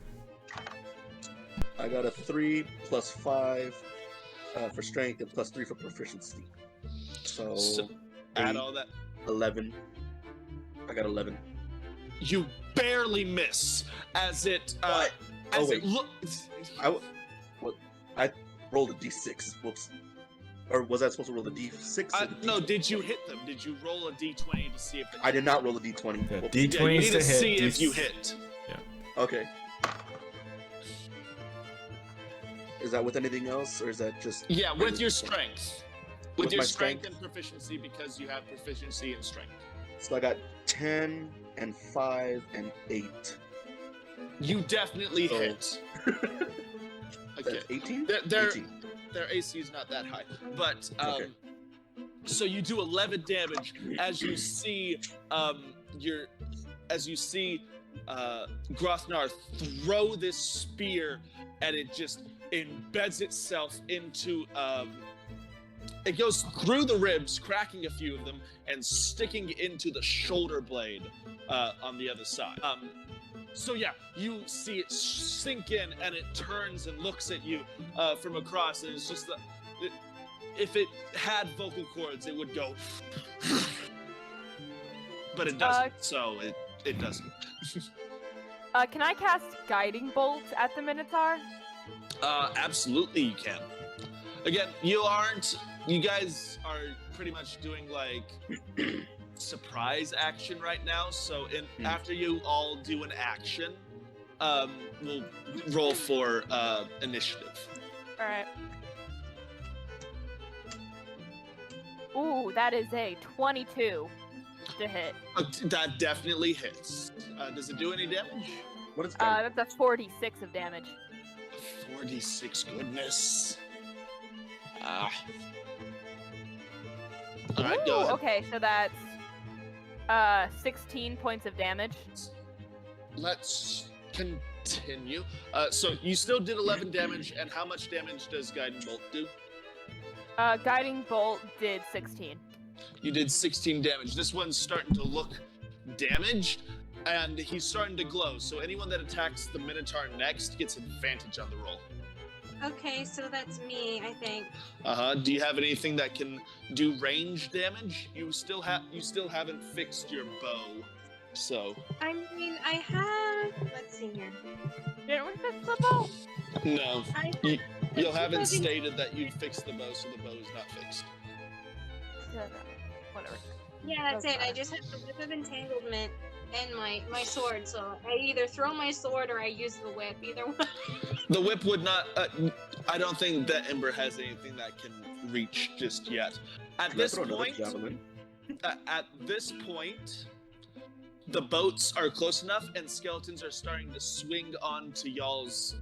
I got a 3 plus 5 for strength and plus 3 for proficiency. So, So, add 8, all that. 11. I got 11. You barely miss as it What? as Oh, wait. it looks. I rolled a d6. Whoops. Or was I supposed to roll the d6? Or the No, d20? did you hit them? Did you roll a d20 to see if I did not roll a d20. Yeah, Whoops. D20 Yeah, you is need to to see hit. if you hit. Okay. Is that with anything else, or is that just? Yeah, with your regular strength. With With your my strength strength? and proficiency because you have proficiency in strength. So I got 10 and 5 and 8. You definitely So- hit. Okay. That's 18. They're 18. their AC is not that high, but Okay. so you do 11 damage as you see Grosnar throw this spear, and it just embeds itself into it goes through the ribs, cracking a few of them, and sticking into the shoulder blade on the other side. So yeah, you see it sink in, and it turns and looks at you from across, and it's just if it had vocal cords, it would go, but it doesn't. So it doesn't. Can I cast Guiding Bolt at the Minotaur? Absolutely, you can. Again, you guys are pretty much doing like surprise action right now. So after you all do an action, we'll roll for initiative. All right. Ooh, that is a 22 to hit. That definitely hits. Does it do any damage? What is that? That's a 46 of damage. 46, goodness. All right, Ooh, go ahead. okay, so that's 16 points of damage. Let's continue. So you still did 11 damage, and how much damage does Guiding Bolt do? Guiding Bolt did 16. You did 16 damage. This one's starting to look damaged, and he's starting to glow. So anyone that attacks the Minotaur next gets advantage on the roll. Okay, so that's me, I think. Do you have anything that can do range damage? You still haven't fixed your bow, so I mean, I have. Let's see here. Didn't we fix the bow? no. I You haven't having- stated that you'd fixed the bow, so the bow is not fixed. No, whatever. Yeah, that's it. I just have the whip of entanglement and my sword. So I either throw my sword or I use the whip. Either one. The whip would not. I don't think that Ember has anything that can reach just yet. At Can I this throw another point, javelin? at this point, the boats are close enough, and skeletons are starting to swing onto y'all's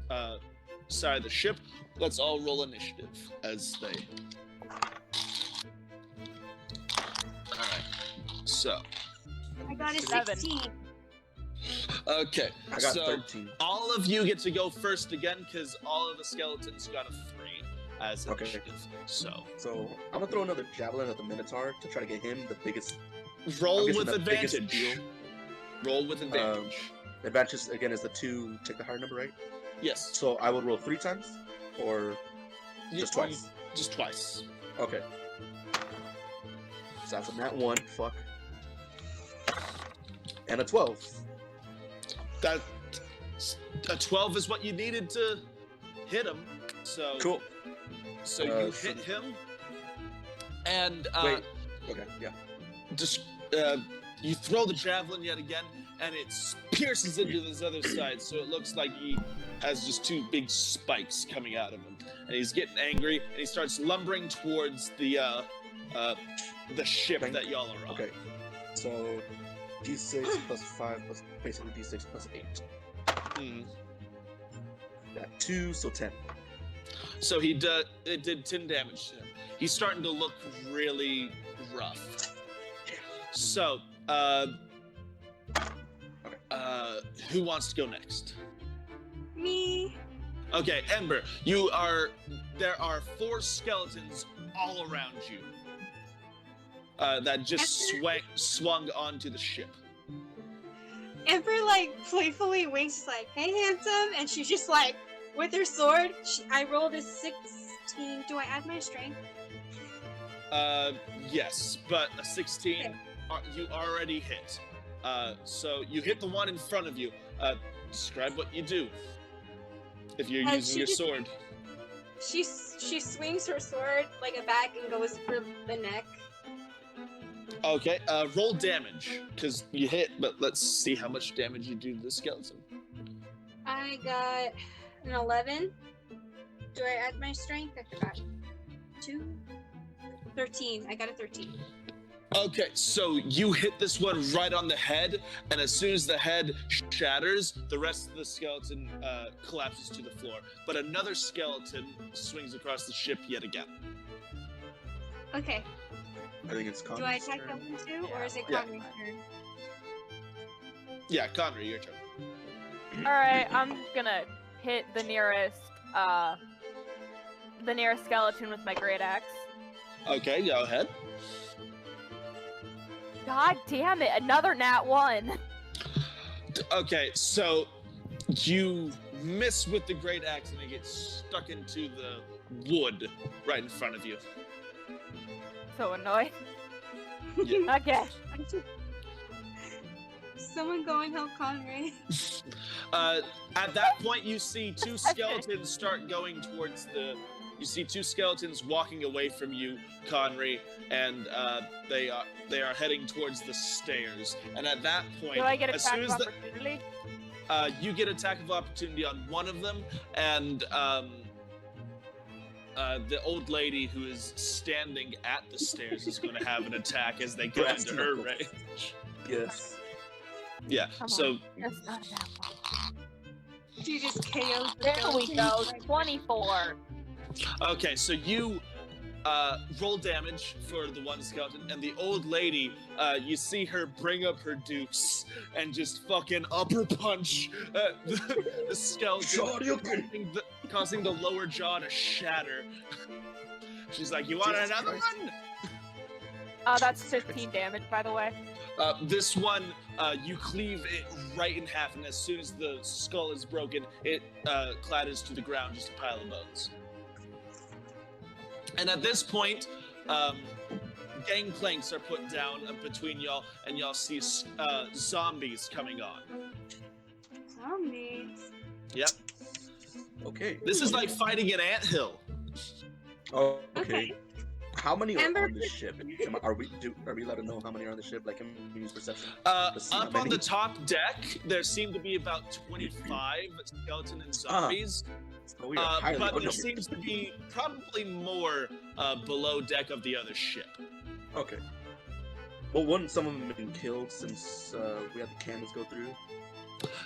side of the ship. Let's all roll initiative as they. All right. So, I got a 7. 16. okay. I got so 13. all of you get to go first again because all of the skeletons got a 3 as Okay. initiative. So So I'm gonna throw another javelin at the Minotaur to try to get him the biggest. roll I'm guessing with the biggest advantage. deal. Roll with advantage. Advantage again is the 2. Take the higher number, right? Yes. So I would roll 3 times, or just twice. Just twice. Okay. So that's a nat 1. Fuck. And a 12. That a 12 is what you needed to hit him. So Cool. So Uh, you so- hit him, and Wait. Okay. Yeah. just you throw the javelin yet again, and it pierces into this other side. So it looks like he has just 2 big spikes coming out of him, and he's getting angry, and he starts lumbering towards the ship Thank- that y'all are on. Okay. So d6 plus 5 plus basically d6 plus 8. Mhm. Got 2, so 10. So it did 10 damage to him. He's starting to look really rough. So, who wants to go next? Me. Okay, Ember, there are 4 skeletons all around you. That just swung onto the ship. Ember like playfully winks, like, "Hey, handsome," and she's just like, with her sword. I rolled a 16. Do I add my strength? Yes, but a 16, you already hit. So you hit the one in front of you. Describe what you do. If you're using your sword. She swings her sword like a bat and goes for the neck. Okay, roll damage, because you hit, but let's see how much damage you do to the skeleton. I got an 11. Do I add my strength? I forgot. 2? 13. I got a 13. Okay, so you hit this one right on the head, and as soon as the head shatters, the rest of the skeleton collapses to the floor. But another skeleton swings across the ship yet again. Okay. I think it's Connor's Do I attack turn. that one too, or is it Yeah. Connor's turn? Yeah, Connery, your turn. Alright, I'm gonna hit the nearest skeleton with my great axe. Okay, go ahead. God damn it, another nat 1. Okay, so you miss with the great axe and it gets stuck into the wood right in front of you. So annoying. Yeah. Okay. Someone go and help Conray. At that point, you see 2 skeletons start going towards the. You see 2 skeletons walking away from you, Conry, and they are heading towards the stairs. And at that point, Do I get as attack soon of as opportunity? you get attack of opportunity on one of them, and the old lady who is standing at the stairs is going to have an attack as they go Brass into her knuckles. range. Yes. Yeah. Come on. So That's not that one. She just KO'd the There we go. skeleton. 24. okay, so you roll damage for the one skeleton, and the old lady, you see her bring up her dukes and just fucking upper punch the skeleton, causing the lower jaw to shatter. She's like, "You want Jesus another Christ. one?" That's 15 damage, by the way. This one, you cleave it right in half, and as soon as the skull is broken, it clatters to the ground, just a pile of bones. And at this point, gangplanks are put down between y'all, and y'all see zombies coming on. Zombies. Yep. Okay. This is like fighting an anthill. Oh, okay. Okay. How many are Ember- on the ship? Are we allowed to know how many are on the ship? Like, can we use perception? see how Up on many. the top deck, there seem to be about 25 skeleton and zombies. Oh, we are highly But there outnumbered. seems to be probably more below deck of the other ship. Okay. Well, wouldn't some of them have been killed since we had the cannons go through?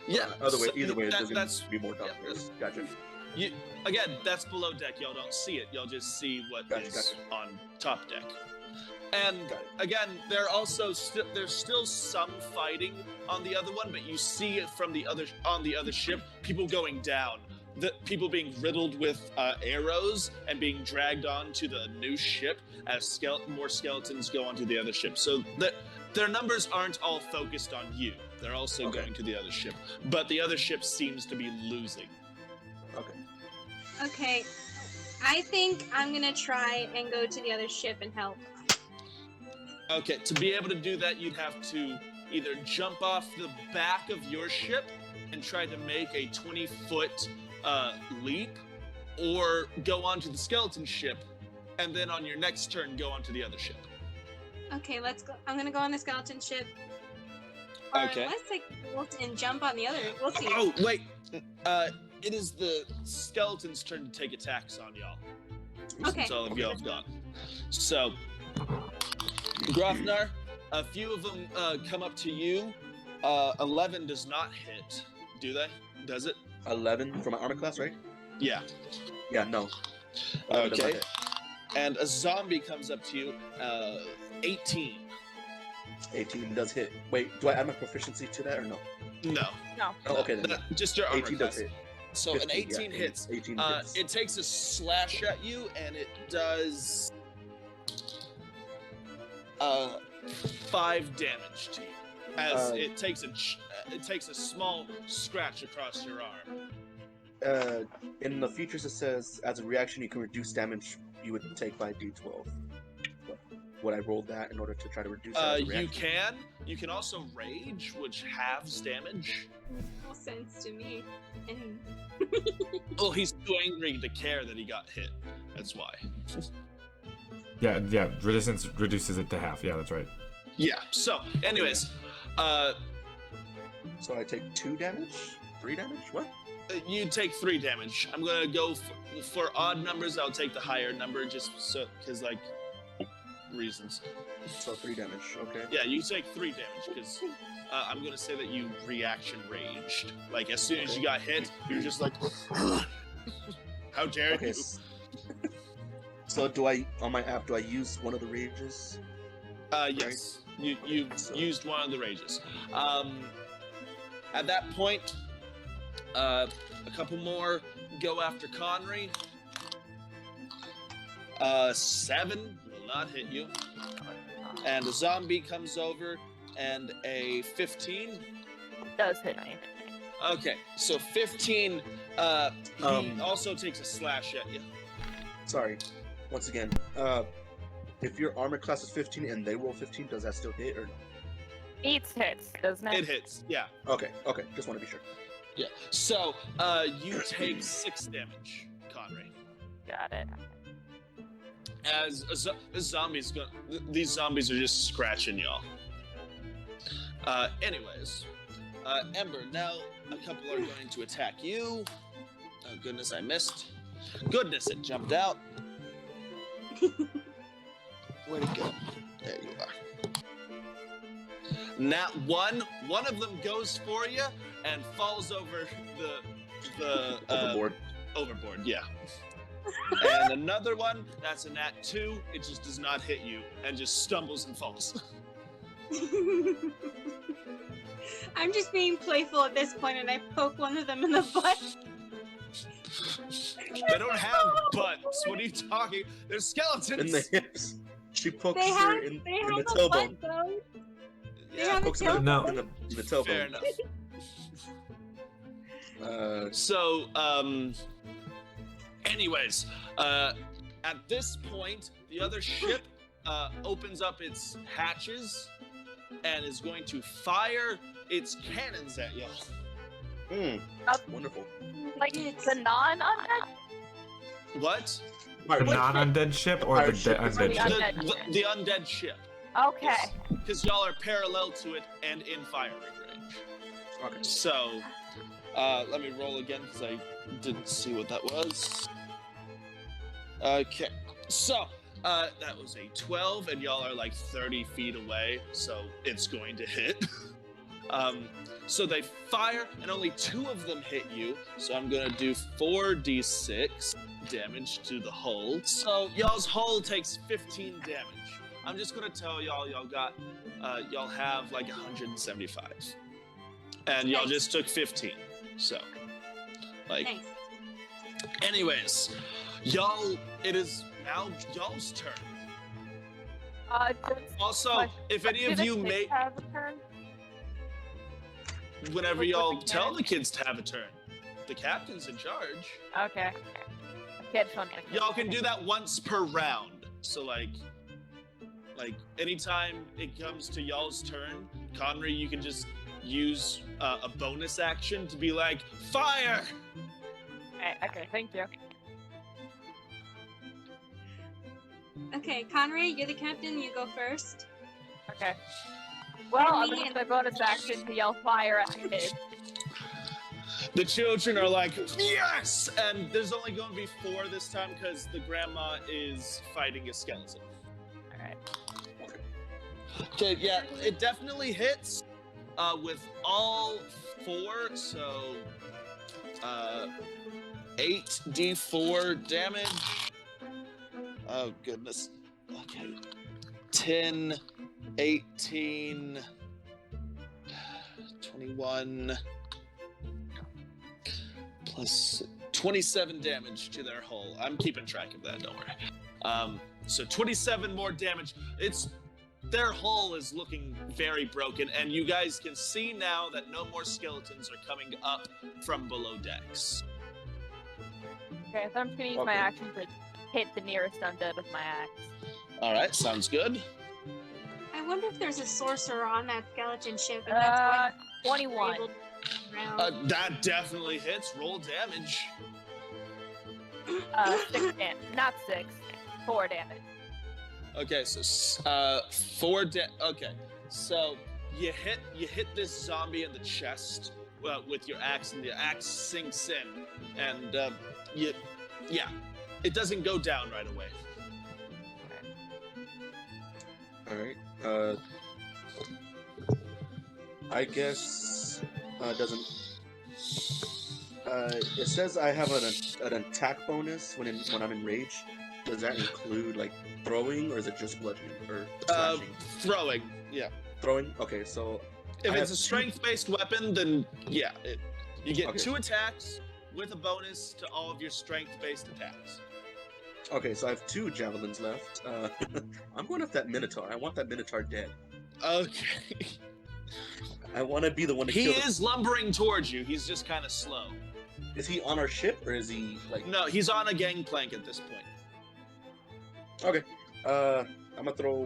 Yeah. Either way, there's that's gonna be more doctors. Gotcha. again. That's below deck. Y'all don't see it. Y'all just see what is on top deck. And Got it. again, there also there's still some fighting on the other one, but you see it from on the other ship. People going down. The people being riddled with arrows and being dragged onto the new ship as more skeletons go onto the other ship. So their numbers aren't all focused on you. They're also Okay. going to the other ship. But the other ship seems to be losing. Okay. Okay. I think I'm gonna try and go to the other ship and help. Okay, to be able to do that, you'd have to either jump off the back of your ship and try to make a 20-foot leap, or go onto the skeleton ship, and then on your next turn, go onto the other ship. Okay, let's go. I'm gonna go on the skeleton ship. Or Okay. let's take and jump on the other. We'll see. Oh, wait. It is the skeleton's turn to take attacks on y'all. Okay. Since all of y'all have gone. So, Grafnar, a few of them come up to you. 11 does not hit, do they? Does it? 11 for my armor class, right? Yeah. Yeah, no. 11 does not Okay. hit. And a zombie comes up to you. 18. 18 does hit. Wait, do I add my proficiency to that or no? No. No. Oh, okay then. Just your armor 18 class. does hit. So 15, an 18 yeah, hits. 18 hits. It takes a slash at you, and it does 5 damage to you, as it takes a small scratch across your arm. In the features, it says as a reaction, you can reduce damage you would take by D12. Would I roll that in order to try to reduce that as a reaction? You can also rage, which halves damage. Makes no sense to me. And Well, he's too angry to care that he got hit. That's why. Yeah, resistance reduces it to half. Yeah, that's right. Yeah. So, anyways, So I take 2 damage? 3 damage? What? you take 3 damage. I'm gonna go for odd numbers. I'll take the higher number just so because like reasons. So 3 damage, okay. Yeah, you take 3 damage because I'm gonna say that you reaction raged. Like as soon as you got hit, you're just like, how dare Okay. you? So do I, on my app, do I use one of the rages? Yes, you used one of the rages. At that point, a couple more go after Conry. 7 will not hit you, and a zombie comes over, and a 15 Does hit me. Okay, so 15. He also takes a slash at you. Sorry, once again, if your armor class is 15 and they roll 15, does that still hit or no? Hits, doesn't it? It hits, yeah. Okay, just want to be sure. Yeah. So, you take 6 damage, Conry. Got it. As these zombies are just scratching y'all. Anyways, Ember, now a couple are going to attack you. Oh goodness, I missed. Goodness, it jumped out. Where'd it go? There you are. Now one of them goes for you and falls over the overboard, yeah. And another one, that's a nat 2, it just does not hit you and just stumbles and falls. I'm just being playful at this point, and I poke one of them in the butt. They don't have butts. What are you talking? They're skeletons. In the hips. She pokes They her have in a the butt, tailbone. though. They Yeah, have a Pokes her in No. the tailbone. fair enough. Uh, So, anyways, at this point, the other ship opens up its hatches and is going to fire its cannons at y'all. Wonderful. Like It's- the non-undead? What? The Pirate ship. non-undead ship or the Pirate ship. undead The ship? undead. The undead ship. Okay. Because y'all are parallel to it and in firing range. Okay. So, let me roll again because I didn't see what that was. Okay, so that was a 12, and y'all are like 30 feet away, so it's going to hit. So they fire, and only 2 of them hit you. So I'm gonna do 4d6 damage to the hull. So y'all's hull takes 15 damage. I'm just gonna tell y'all y'all have like 175, and y'all Nice. just took 15. So, like, Nice. anyways, y'all, it is now y'all's turn. Just Also, question. if any Do of the you kids make have a turn? whenever with y'all the tell kids? the kids to have a turn, the captain's in charge. Okay. Kid one. Y'all can do that once per round. So like anytime it comes to y'all's turn, Conry, you can just use a bonus action to be like, fire! Okay, thank you. Okay, Conray, you're the captain. You go first. Okay. Well, I'm Me gonna and- use my bonus action to yell fire at the kids. The children are like, yes! And there's only going to be 4 this time because the grandma is fighting a skeleton. Alright. Okay, yeah, it definitely hits with all 4, so 8d4 damage. Oh, goodness. Okay. 10, 18, 21, plus 27 damage to their hull. I'm keeping track of that, don't worry. So 27 more damage. Their hull is looking very broken, and you guys can see now that no more skeletons are coming up from below decks. Okay, so I'm just gonna use my action to hit the nearest undead with my axe. Alright, sounds good. I wonder if there's a sorcerer on that skeleton ship, and that's why 21. able to around. That definitely hits. Roll damage. not 6. 4 damage. Okay, so 4 okay, so you hit this zombie in the chest with your axe, and the axe sinks in, and it doesn't go down right away. All right. I guess doesn't. It says I have an attack bonus when I'm enraged. Does that include like throwing, or is it just bludgeoning or slashing? Throwing. Yeah. Throwing. Okay, so if it's a strength-based weapon, then yeah, you get Okay. 2 attacks with a bonus to all of your strength-based attacks. Okay, so I have 2 javelins left. I'm going after that Minotaur. I want that Minotaur dead. Okay. I want to be the one to He kill. is lumbering towards you. He's just kind of slow. Is he on our ship, or is he like? No, he's on a gangplank at this point. Okay. I'm gonna throw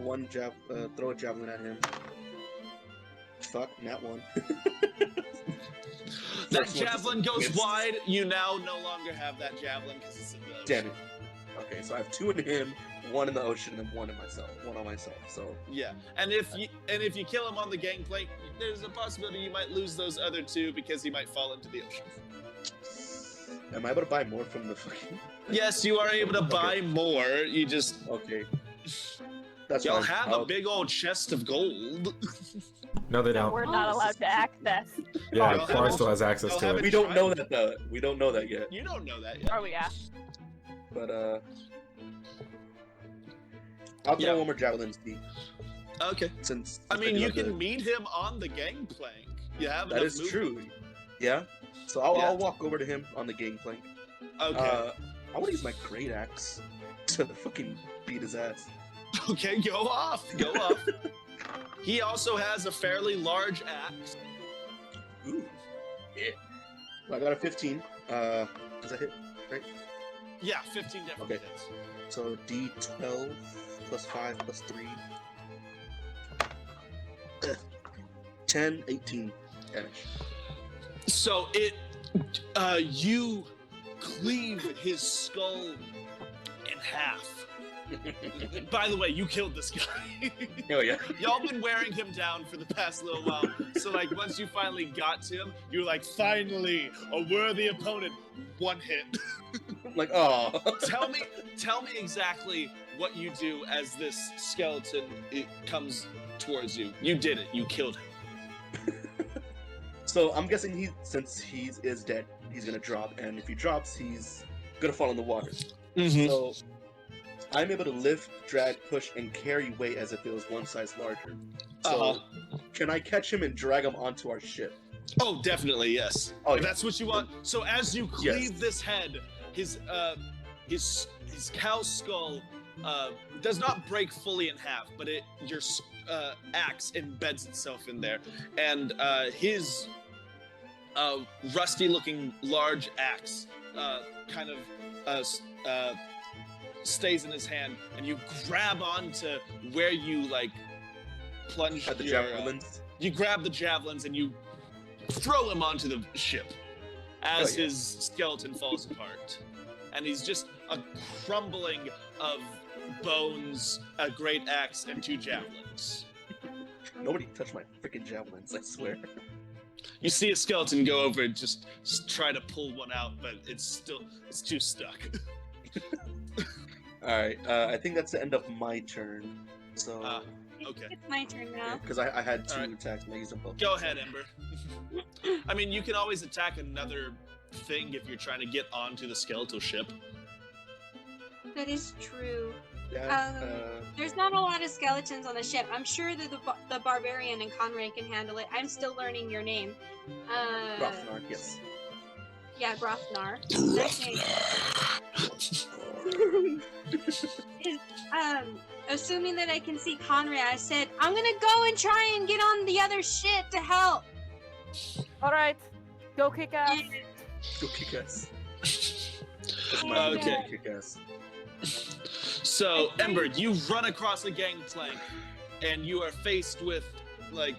throw a javelin at him. Fuck, not one. That First one javelin just goes missed. wide. You now no longer have that javelin because it's in the ocean. Damn it. Okay, so I have 2 in him, 1 in the ocean, and 1 in myself. 1 on myself. So Yeah, and if you kill him on the gangplank, there's a possibility you might lose those other 2 because he might fall into the ocean. am I able to buy more from the fucking? Yes, you are able to buy more. You just Okay. That's y'all fine. have I'll- a big old chest of gold. No, they don't. We're not allowed to access. Yeah, Y'all Clark have- still has access y'all to have it. We don't know that though. We don't know that yet. You don't know that yet. Oh yeah. But I'll throw Yeah. one more javelin, Steve. Okay. Since I mean, do you have the- can meet him on the gangplank. You have That enough is movement. true. Yeah. So I'll Yeah. walk over to him on the gangplank. Okay. I want to use my great axe to fucking beat his ass. Okay, go off. Go off. He also has a fairly large axe. Ooh. Yeah. Well, I got a 15. Does that hit? Yeah, 15 definitely Okay. hits. So D12 plus 5 plus 3. 10, 18 damage. So you cleave his skull in half. By the way, you killed this guy. Oh yeah. Y'all been wearing him down for the past little while. So like once you finally got to him, you're like, finally, a worthy opponent. 1 hit. I'm like, oh. tell me exactly what you do as this skeleton comes towards you. You did it. You killed him. So I'm guessing since he is dead, he's gonna drop, and if he drops, he's gonna fall in the water. So I'm able to lift, drag, push, and carry weight as if it was 1 size larger. So can I catch him and drag him onto our ship? Oh, definitely, yes. Oh, If yeah. that's what you want. So as you cleave this head, his cow skull does not break fully in half, but your axe embeds itself in there, and his rusty-looking large axe kind of stays in his hand, and you grab onto where you like plunge At the your, javelins? you grab the javelins and you throw him onto the ship as Oh, yeah. his skeleton falls apart, and he's just a crumbling of bones, a great axe, and 2 javelins. Nobody touched my freaking javelins, I swear. You see a skeleton go over and just try to pull one out, but it's too stuck. Alright, I think that's the end of my turn. So, Okay. It's my turn now. because I had 2 Alright. attacks, and I used them both. Go ahead, Ember. I mean, you can always attack another thing if you're trying to get onto the skeletal ship. That is true. Yeah, There's not a lot of skeletons on the ship. I'm sure that the barbarian and Conrad can handle it. I'm still learning your name. Rothnark, yes. Yeah, Grofnar. Nice name. Is, assuming that I can see Conrad, I said, I'm gonna go and try and get on the other ship to help. Alright, go kick ass. Go kick ass. That's my Okay. kick ass. So, Ember, you run across a gangplank, and you are faced with, like,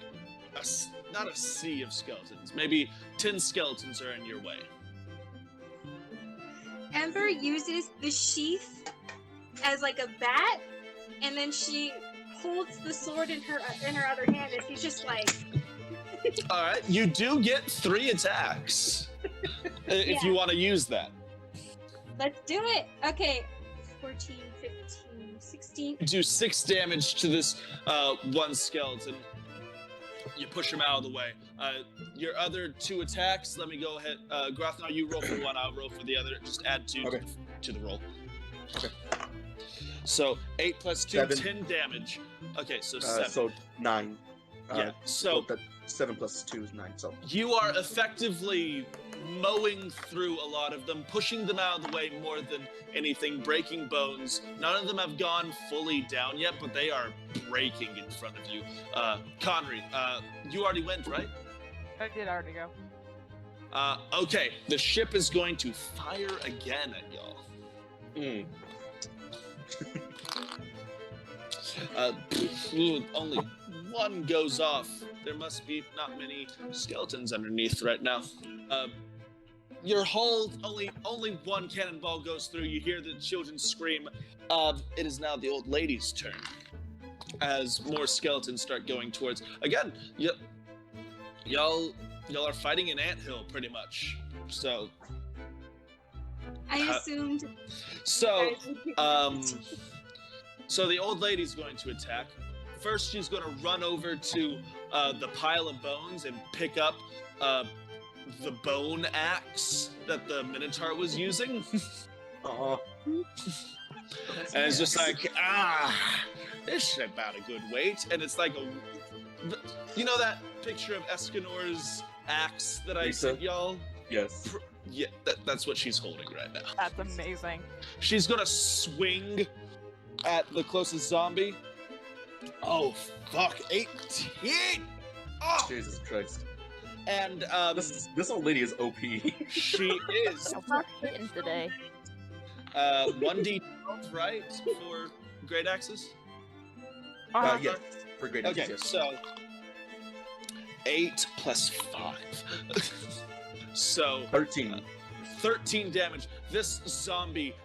not a sea of skeletons. Maybe 10 skeletons are in your way. Ember uses the sheath as like a bat, and then she holds the sword in her other hand, and she's just like. All right, you do get 3 attacks if you want to use that. Let's do it. Okay, 14, 15, 16. Do 6 damage to this one skeleton. You push him out of the way. Your other 2 attacks, let me go ahead. Grothnau, you roll for one, I'll roll for the other. Just add 2 Okay. to the roll. Okay. So 8 plus 2, 7. 10 damage. Okay, so 7. So 9. Yeah, so that 7 plus 2 is 9. So you are effectively mowing through a lot of them, pushing them out of the way more than anything, breaking bones. None of them have gone fully down yet, but they are breaking in front of you. Conry, you already went, right? I did already go. Okay, the ship is going to fire again at y'all. Only one goes off. There must be not many skeletons underneath right now. Your hull, only one cannonball goes through. You hear the children scream. It is now the old lady's turn. As more skeletons start going towards. Again, y'all are fighting an anthill pretty much. So. I assumed. So, so the old lady's going to attack. First, she's going to run over to the pile of bones and pick up the bone axe that the Minotaur was using. Aw. And it's just like, this is about a good weight. And it's like you know that picture of Escanor's axe that I Lisa? sent y'all? Yes. Yeah, that's what she's holding right now. That's amazing. She's gonna swing at the closest zombie. Oh, fuck. 18! Oh! Jesus Christ. And, This old lady is OP. she is. I'm not hitting today. 1d12, right? For great axes? Yes. For great Okay, yes. so 8 plus 5. So 13. 13 damage. This zombie,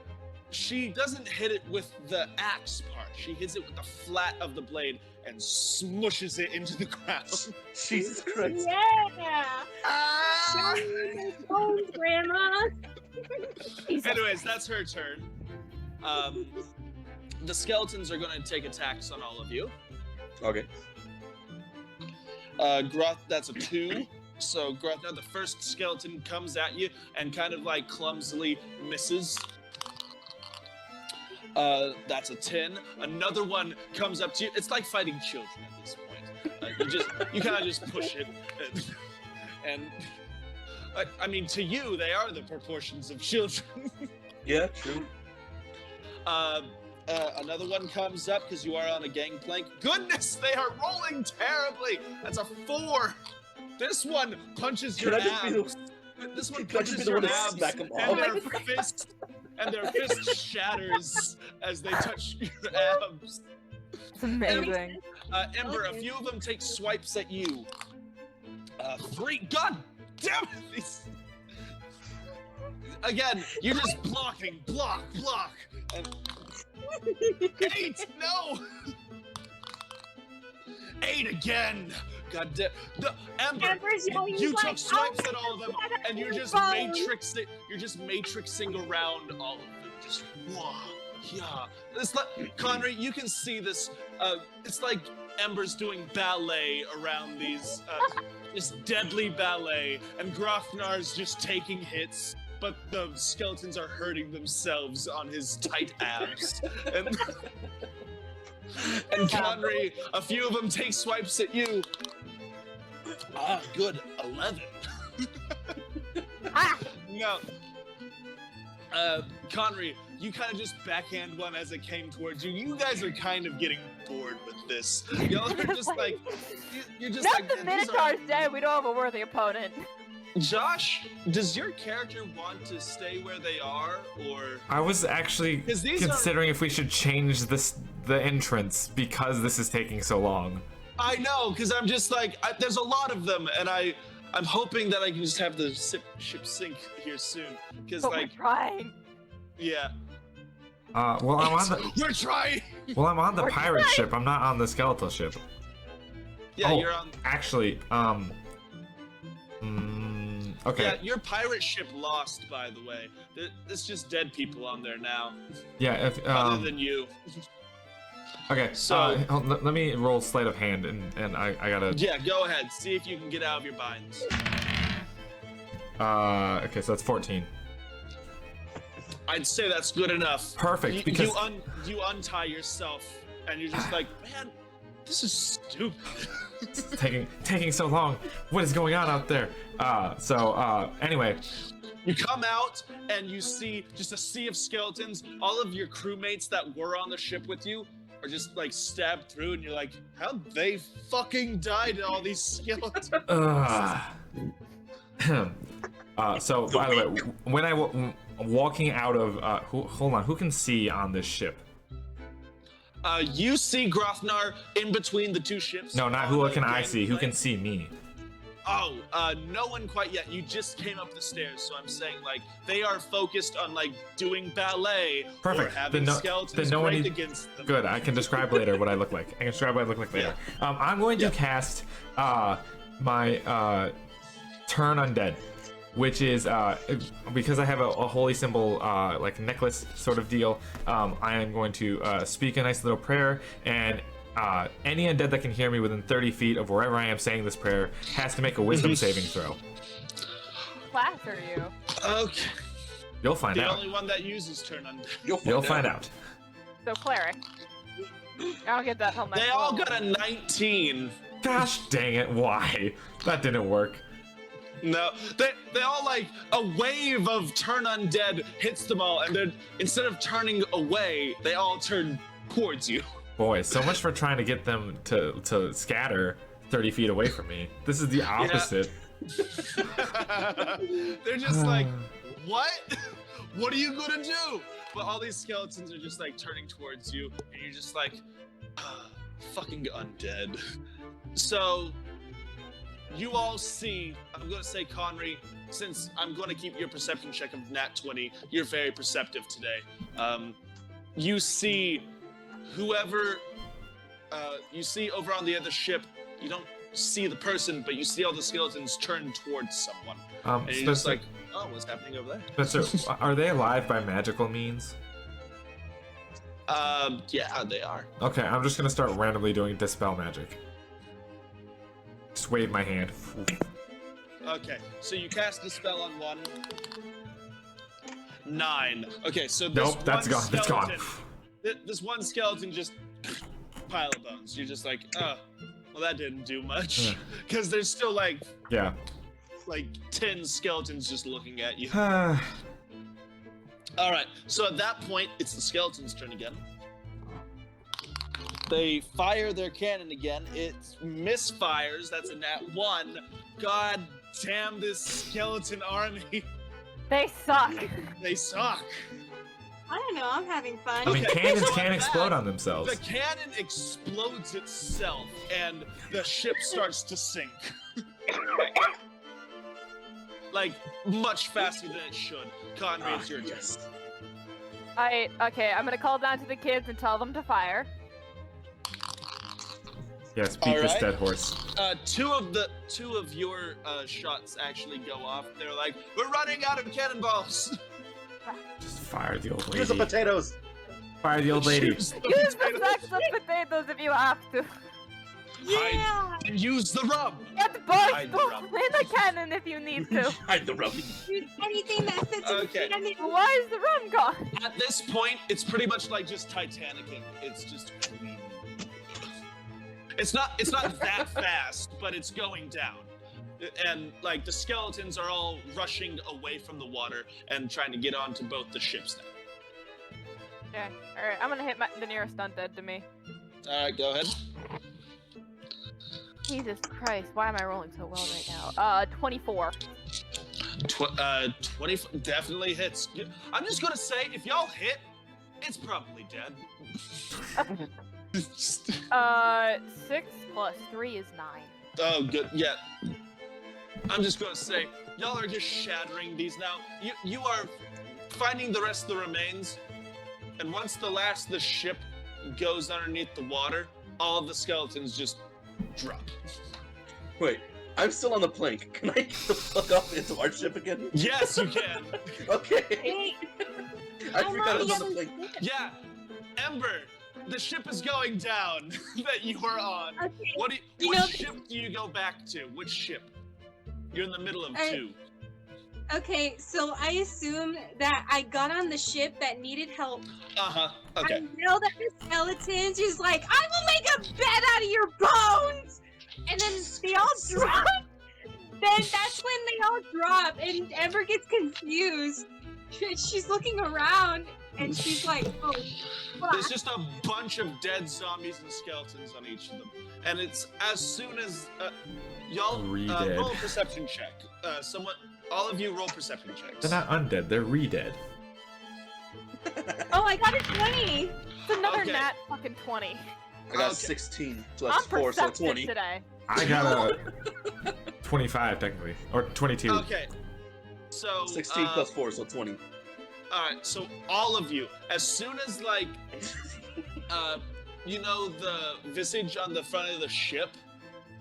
she doesn't hit it with the axe part. She hits it with the flat of the blade and smushes it into the ground. Jesus Christ. Yeah! Ah! Show me the bones, Grandma! Anyways, that's her turn. The skeletons are going to take attacks on all of you. Okay. Groth, that's a 2. So, Groth, now the first skeleton comes at you and kind of like clumsily misses. That's a 10. Another one comes up to you. It's like fighting children at this point. You kind of just push it. And I mean, to you, they are the proportions of children. Yeah, true. Another one comes up because you are on a gangplank. Goodness, they are rolling terribly. That's a 4. This one punches your abs. This one punches your abs, and their fist shatters as they touch your abs. It's amazing. Ember, a few of them take swipes at you. 3. God damn it! Again, you're just blocking, block. And 8, no! 8 again. God damn. Ember, you took swipes at all of them, and you're just matrixing. You're just matrixing around all of them. Just whoa, yeah. It's like Conry. You can see this. It's like Ember's doing ballet around these. This deadly ballet, and Grothnar's just taking hits, but the skeletons are hurting themselves on his tight abs. And Conry, a few of them take swipes at you. Good, 11. No. Conry, you kind of just backhand one as it came towards you. You guys are kind of getting bored with this. Y'all are just like, you're just Not like. the "Man, these Minotaur's dead. We don't have a worthy opponent. Josh, does your character want to stay where they are, or? I was actually 'Cause these considering if we should change the entrance because this is taking so long. I know, because I'm just like, there's a lot of them, and I'm hoping that I can just have the ship sink here soon, because But like, we're trying. yeah. Well, I'm on the We're trying. well, I'm on the We're pirate trying. ship. I'm not on the skeletal ship. Yeah, Oh, you're on. Actually, okay. Yeah, your pirate ship lost, by the way. There's just dead people on there now, Yeah, if other than you. okay. So- let me roll sleight of hand, and I gotta. Yeah, go ahead. See if you can get out of your binds. Okay, so that's 14. I'd say that's good enough. Perfect, because You untie yourself, and you're just like, man, this is stupid. it's taking so long. What is going on out there? Anyway, You come out and you see just a sea of skeletons. All of your crewmates that were on the ship with you are just like stabbed through, and you're like, how they fucking died to all these skeletons? So by the way, when I'm walking out of, hold on, who can see on this ship? You see Grofnar in between the two ships. No, not on who the can I see. Who gangplank. can see me? Oh, no one quite yet. You just came up the stairs, so I'm saying like they are focused on like doing ballet Perfect. or having skeletons then no one break need- against them. Good. I can describe later what I look like. I can describe what I look like later. I'm going to cast my turn undead, which is because I have a holy symbol like necklace sort of deal. I am going to speak a nice little prayer, and any undead that can hear me within 30 feet of wherever I am saying this prayer has to make a wisdom saving throw. Class are you? Okay. You'll find The out. only one that uses turn undead. You'll find out. So cleric. I don't get that till next They all level. got a 19. Gosh dang it! Why? That didn't work. No, they all like a wave of turn undead hits them all, and they're instead of turning away, they all turn towards you. Boy, so much for trying to get them to scatter 30 feet away from me. This is the opposite. They're just like, what? What are you gonna do? But all these skeletons are just like turning towards you, and you're just like, fucking undead. So you all see, I'm gonna say, Conry, since I'm gonna keep your perception check of nat 20, you're very perceptive today. You see whoever you see over on the other ship. You don't see the person, but you see all the skeletons turn towards someone. And you're just like, oh, what's happening over there? Spencer, are they alive by magical means? Yeah, they are. Okay, I'm just gonna start randomly doing dispel magic. Just wave my hand. Okay, so you cast the spell on one. 9. Okay, so this Nope, that's one gone. That's gone. skeleton- This one skeleton just pile of bones. You're just like, oh, well, that didn't do much, because there's still like Yeah. 10 skeletons just looking at you. Uh, All right, so at that point, it's the skeleton's turn again. They fire their cannon again. It misfires. That's a nat 1. God damn this skeleton army. They suck. They suck. I don't know. I'm having fun. I mean, Okay, cannons so can at explode that, on themselves. The cannon explodes itself, and the ship starts to sink. Like, much faster than it should. Conry, it's your turn. Okay, I'm gonna call down to the kids and tell them to fire. Yes, beat this Alright. dead horse. Two of your shots actually go off. They're like, we're running out of cannonballs. Just fire the old Here's the lady. potatoes. Fire the old lady. Choose the Use the potatoes. sacks of potatoes if you have to. Yeah. And use the rub. Get Hide both the in the cannon if you need to. Hide the rubber. Use anything that fits Okay. in the cannon. Why is the rum gone? At this point, it's pretty much like just Titanicing. It's just. It's not that fast, but it's going down. and like the skeletons are all rushing away from the water and trying to get onto both the ships now. Yeah. All right. I'm gonna hit the nearest undead to me. All right, go ahead. Jesus Christ! Why am I rolling so well right now? 24. 20 definitely hits. I'm just gonna say, if y'all hit, it's probably dead. 6 plus 3 is 9. Oh, good. Yeah. I'm just gonna say, y'all are just shattering these now. You are finding the rest of the remains, and once the ship goes underneath the water, all of the skeletons just drop. Wait, I'm still on the plank. Can I get the fuck up into our ship again? Yes, you can. Okay. Hey, I I'm forgot I on was the on the other plank. Yeah, Ember, the ship is going down that you were on. Okay. Which know- ship do you go back to? Which ship? You're in the middle of two. Okay, so I assume that I got on the ship that needed help. Uh-huh. Okay. I yelled at the skeletons. She's like, I will make a bed out of your bones! And then they all drop. Then that's when they all drop, and Ember gets confused. She's looking around, and she's like, oh, fuck. There's just a bunch of dead zombies and skeletons on each of them. And it's as soon as y'all Re-dead. roll a perception check. All of you roll perception checks. They're not undead, they're re-dead. Oh, I got a 20! It's another Okay. nat fucking 20. I got Okay. 16 I'm plus 4, so perceptive 20. today. I got a 25 technically, or 22. Okay. So 16 plus 4, so 20. Alright, so all of you, as soon as like you know the visage on the front of the ship,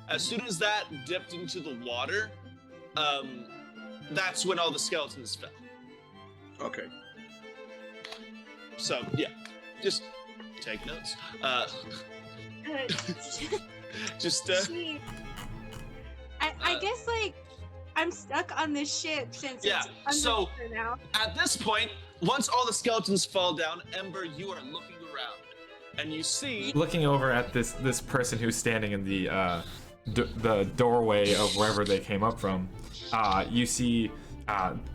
as soon as that dipped into the water, that's when all the skeletons fell. Okay. So yeah, just take notes. Just Gee. I guess, like, I'm stuck on this ship since Yeah, it's so- underwater now. at this point, once all the skeletons fall down, Ember, you are looking around, and you see Looking over at this person who's standing in the doorway of wherever they came up from, you see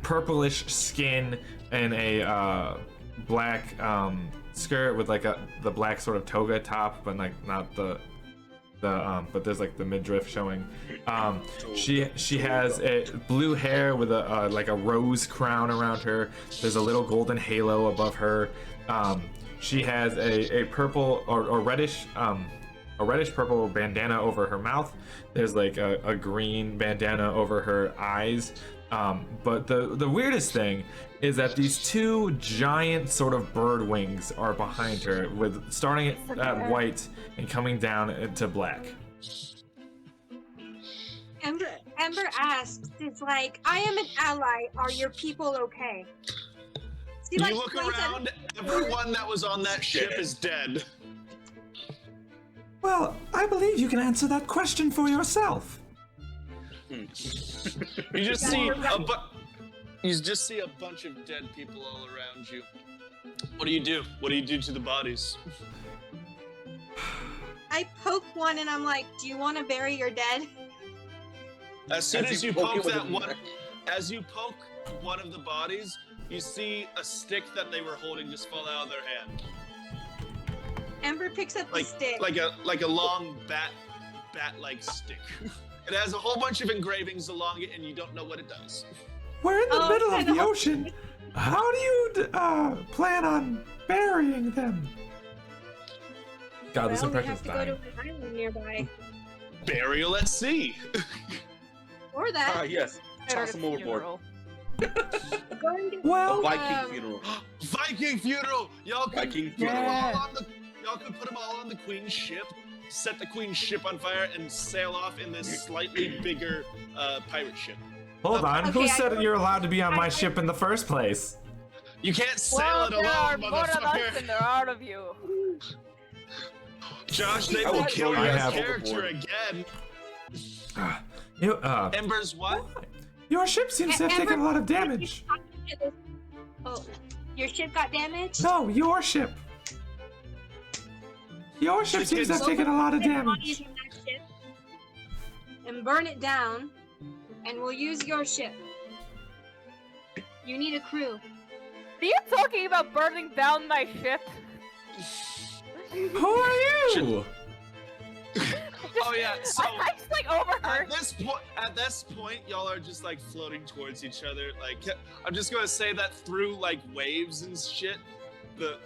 purplish skin and a black skirt with like the black sort of toga top, but like not the but there's like the midriff showing. She has a blue hair with a like a rose crown around her. There's a little golden halo above her. She has a purple or reddish purple bandana over her mouth. There's like a green bandana over her eyes. But the weirdest thing is that these two giant sort of bird wings are behind her, with starting at white and coming down to black. Ember asks, it's like, I am an ally. Are your people okay? She, you like, look points at- around, everyone that was on that ship is dead. Well, I believe you can answer that question for yourself. You just see a bunch of dead people all around you. What do you do? What do you do to the bodies? I poke one and I'm like, do you want to bury your dead? As soon As as you you poke poke it with that a one, knife. as you poke one of the bodies, you see a stick that they were holding just fall out of their hand, Ember picks up the stick. like a long bat-like stick. It has a whole bunch of engravings along it, and you don't know what it does. We're in the Oh, middle I of the know. ocean. How do you plan on burying them? God, this Well, we impression's have to go dying. to an island nearby. Burial at sea. Or that. Ah, yes. Toss them overboard. Funeral. Going to, A Well, Viking funeral. Viking funeral. Y'all can Viking put 'em funeral. all on the. Y'all can put them all on the queen's ship, set the queen's ship on fire, and sail off in this slightly bigger pirate ship. Hold on, Okay, who I said don't- you're allowed to be on my I- ship in the first place? You can't sail Well, it there are alone, more of us than motherfucker. there are of you. Josh, they I will will kill throw your you character overboard. again. You, Ember's what? your ship seems to have Ember- taken a lot of damage. Oh, your ship got damaged? No, your ship. Your ship seems to have taken a lot of Get damage. bodies in that ship and burn it down. and we'll use your ship. You need a crew. Are you talking about burning down my ship? Who are you? Oh yeah, so I just like overheard. at this point, y'all are just like floating towards each other. Like, I'm just gonna say that through like waves and shit, the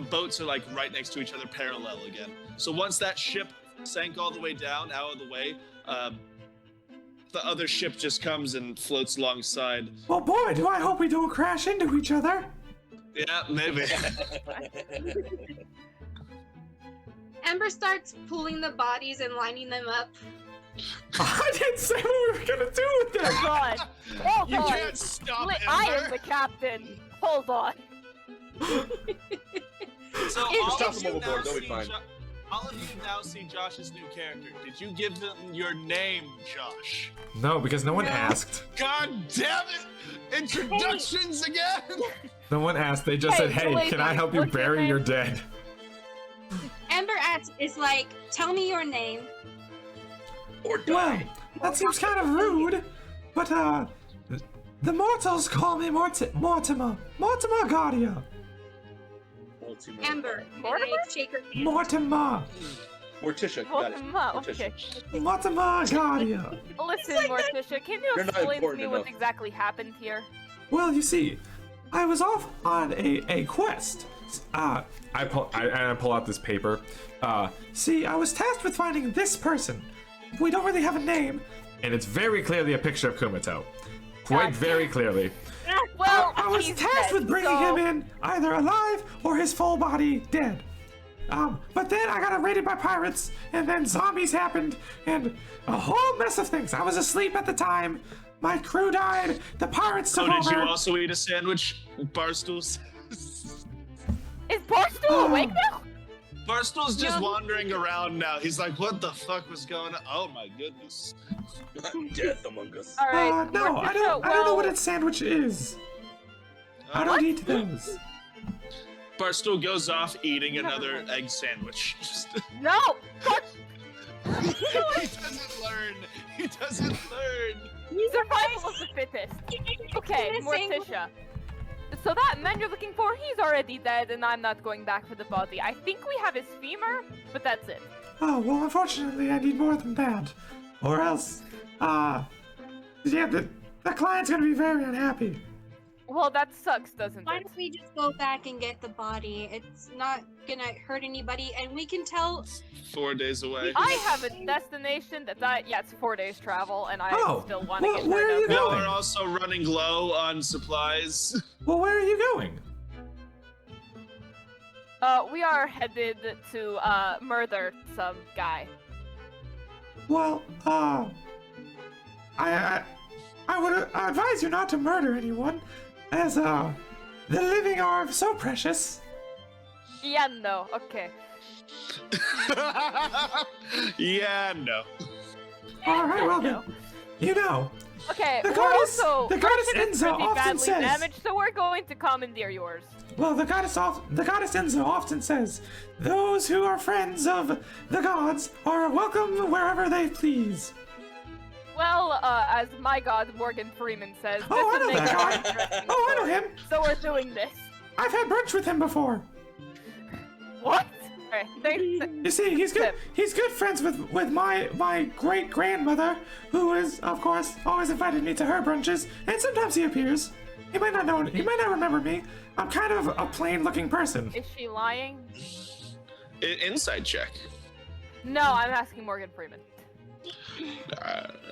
boats are like right next to each other, parallel again. So once that ship sank all the way down, out of the way, the other ship just comes and floats alongside. Well, boy, do I hope we don't crash into each other. Yeah, maybe. Ember starts pulling the bodies and lining them up. I didn't say what we were gonna do with Oh that. god. Hold You on. can't stop I am Ember. the captain. Hold on. So Just toss him overboard, they'll be fine. All of you now see Josh's new character. Did you give them your name, Josh? No, because no one No. asked. God damn it! Introductions again! No one asked. They just said, Hey, "Hey, can I help you what's your bury name?" your dead?" Ember is like, tell me your name. Or Well, die. that seems kind of rude, but the mortals call me Mortimer Guardia. Ultima. Ember. And Mortimer? I shake her hand. Mortimer Morticia, got it. Okay. Mortimer Guardia. Listen, Morticia, can you You're not explain to important me what enough. exactly happened here? Well, you see, I was off on a quest. I pull out this paper. See, I was tasked with finding this person. We don't really have a name. And it's very clearly a picture of Kumato. Quite God. very clearly. Well, I was he's tasked dead, with bringing so... him in either alive or his full body dead. But then I got raided by pirates, and then zombies happened, and a whole mess of things. I was asleep at the time. My crew died. The pirates So took did you over. also eat a sandwich? Barstool's. Is Barstool awake now? Barstool's just No. wandering around now. He's like, what the fuck was going on? Oh my goodness. Death among us. Alright, No, I don't know what a sandwich is. I don't What? eat those. Barstool goes off eating another egg sandwich. Just- No! he doesn't learn. He doesn't learn. Survival of the fittest. Okay, Keep missing. Morticia. So that man you're looking for, he's already dead, and I'm not going back for the body. I think we have his femur, but that's it. Oh, well, unfortunately, I need more than that. Or else, yeah, the client's gonna be very unhappy. Well, that sucks, doesn't Why it? don't we just go back and get the body? It's not gonna hurt anybody, and we can tell. 4 days away. I have a destination yeah, it's 4 days travel, and I Oh, still want to well, get where there. are you no- Y'all going? are also running low on supplies. Well, where are you going? We are headed to murder some guy. Well, I would advise you not to murder anyone, as the living are so precious. Yeah, no, okay. Yeah, no. All right, well No. then, you know, Okay, The we're goddess- also the goddess our ship is Enzo pretty often badly says- damaged, so we're going to commandeer yours. well, the goddess Enzo often says, those who are friends of the gods are welcome wherever they please. Well, as my god Morgan Freeman says, this Oh, I would know make that a more guy. interesting Oh, I know story. him. So we're doing this. I've had brunch with him before. What? Alright, You see, he's good. He's good friends with my great grandmother, who is, of course, always invited me to her brunches. And sometimes he appears. He might not know. He might not remember me. I'm kind of a plain-looking person. Is she lying? Inside check. No, I'm asking Morgan Freeman.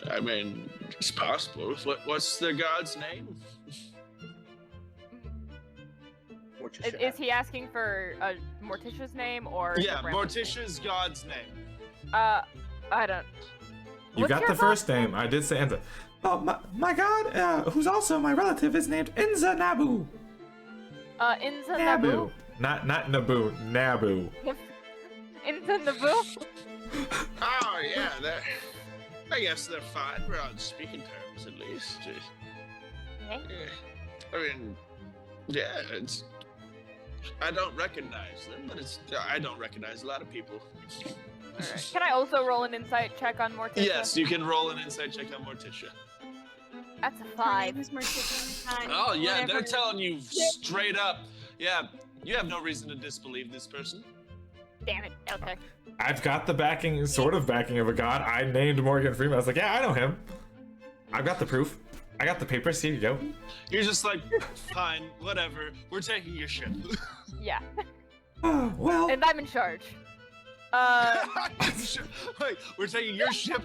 I mean, it's possible. What's the god's name? Morticia. Is he asking for Morticia's name or? Yeah, the grandma's Morticia's god's name. name? I don't. You What's got your the first name. I did say Enza. Oh, my god, who's also my relative, is named Enza Nabu. Inza Nabu. Naboo. Not Naboo. Naboo. Inza Naboo. Oh yeah, I guess they're fine. We're on speaking terms at least. Okay. I mean, yeah, I don't recognize them, but I don't recognize a lot of people. Alright. Can I also roll an insight check on Morticia? Yes, you can roll an insight check on Morticia. That's a Her 5. name is Morticia. Oh yeah, they're Whatever. telling you straight up. Yeah, you have no reason to disbelieve this person. Damn it. Okay. I've got the backing, sort of backing of a god. I named Morgan Freeman. I was like, yeah, I know him. I've got the proof. I got the papers. Here you go. You're just like, fine, whatever. We're taking your ship. Yeah. Well, And I'm in charge. Wait, we're taking your ship.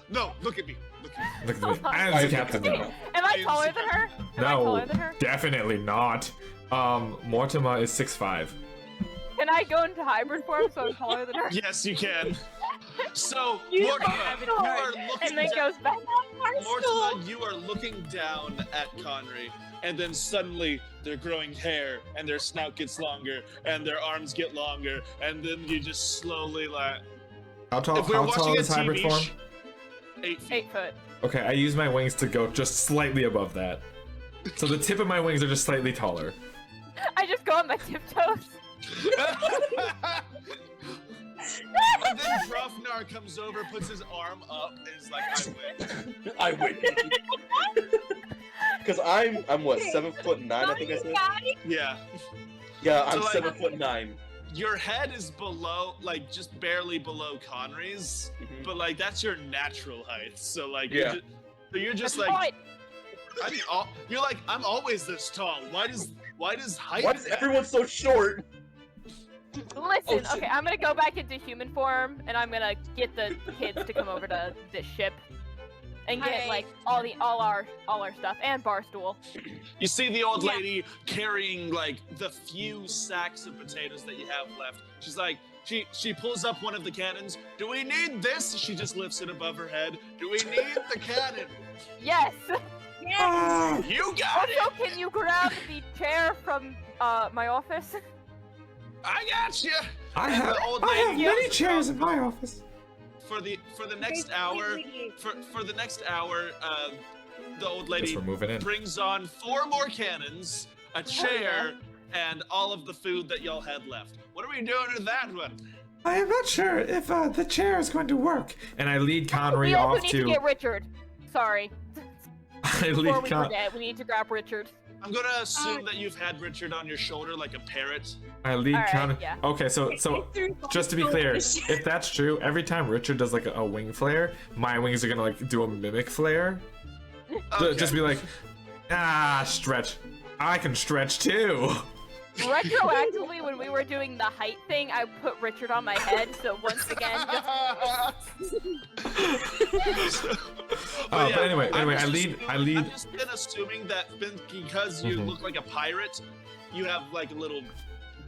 No, look at me. Look at me. Look at me. I'm the captain now. Am I taller than her? Am I No, taller than her? definitely not. Mortimer is 6'5". Can I go into hybrid form so I'm taller than her? Yes, you can. So, You Mortimer, have it you hard. are looking And then down. goes back. Mortimer, you are looking down at Conry, and then suddenly they're growing hair, and their snout gets longer, and their arms get longer, and then you just slowly like. How tall, If we're how watching tall a is hybrid TV form? 8 feet. 8 foot. Okay, I use my wings to go just slightly above that. So the tip of my wings are just slightly taller. I just go on my tiptoes. And then Drofnar comes over, puts his arm up, and is like, I win. I win. Because I'm what, 7'9", I think I said? Yeah. Yeah, I'm So, like- 7'9". Your head is below, like, just barely below Conry's, Mhm. but, like, that's your natural height. So, like, Yeah. you're just That's like, fine. you're like, I'm always this tall. Why does height Why is matter? everyone so short? Listen, Oh, shit. okay, I'm gonna go back into human form and I'm gonna get the kids to come over to this ship and get Alright. like all our stuff and Barstool. You see the old Yeah. lady carrying like the few sacks of potatoes that you have left. She's like, she pulls up one of the cannons. Do we need this? She just lifts it above her head. Do we need the cannon? Yes. ah, You got it. Also, can you grab the chair from my office? I got you. I And have, the old I have lady many goes, chairs in my office. for the next hour. For the next hour, the old Guess lady we're moving in. brings on 4 more cannons, a chair, and all of the food that y'all had left. What are we doing with that one? I am not sure if the chair is going to work. And I lead We Conry also off need to get Richard. Sorry. I Before lead we Con- forget, we need to grab Richard. I'm gonna assume that you've had Richard on your shoulder like a parrot. I lead Alright, Conry. yeah. Okay, so just to be clear, if that's true, every time Richard does like a wing flare, my wings are gonna like do a mimic flare. Just be like, stretch. I can stretch too. Retroactively, when we were doing the height thing, I put Richard on my head, so once again, But anyway, I'm I just lead. I've just been assuming that because you Mhm. look like a pirate, you have like a little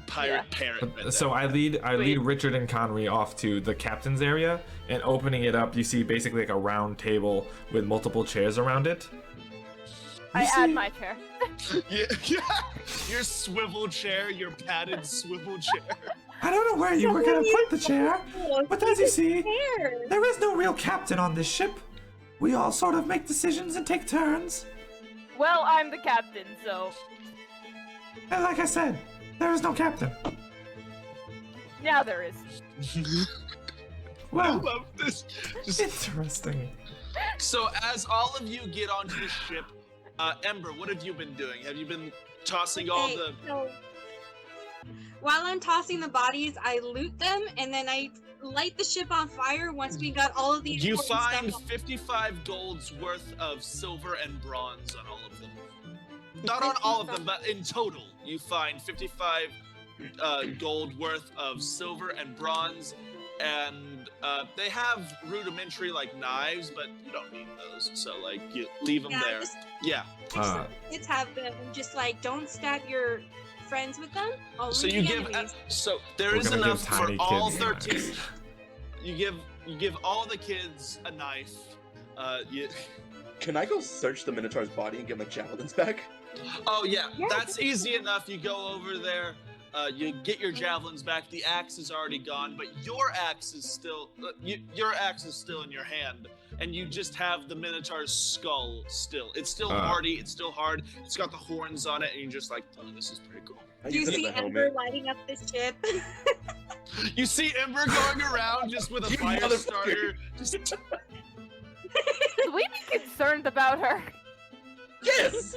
pirate parrot. right So there. I lead Sweet. Richard and Conry off to the captain's area, and opening it up, you see basically like a round table with multiple chairs around it. I You add see- my chair. Yeah, your swivel chair, your padded swivel chair. I don't know where you were going to put the chair, but as you see, there is no real captain on this ship. We all sort of make decisions and take turns. Well, I'm the captain, so And like I said, there is no captain. now there is. I Well, love this. Just- interesting. so as all of you get onto the ship, Ember, what have you been doing? Have you been tossing all Okay, the? so while I'm tossing the bodies, I loot them and then I light the ship on fire once we got all of the You important find stuff. 55 gold's worth of silver and bronze on all of them. Not on all of them, but in total, you find 55 gold worth of silver and bronze, and they have rudimentary like knives, but you don't need those. So like you leave them Yeah, there. just Yeah. kids have them. Just like don't stab your friends with them. Only So you the give. enemies. So there We're is gonna enough give for tiny all kids 13. knives. You give all the kids a knife. You. Can I go search the Minotaur's body and get my javelins back? Oh yeah, Yeah. that's easy enough. You go over there, you get your javelins back. The axe is already gone, but your axe is still your axe is still in your hand, and you just have the Minotaur's skull still. It's still hardy. It's still hard. It's got the horns on it, and you're just like, oh, this is pretty cool. I Do you use it as see a Ember helmet. lighting up this ship? You see Ember going around just with a You fire motherfucker. starter. Just Should we be concerned about her? Yes!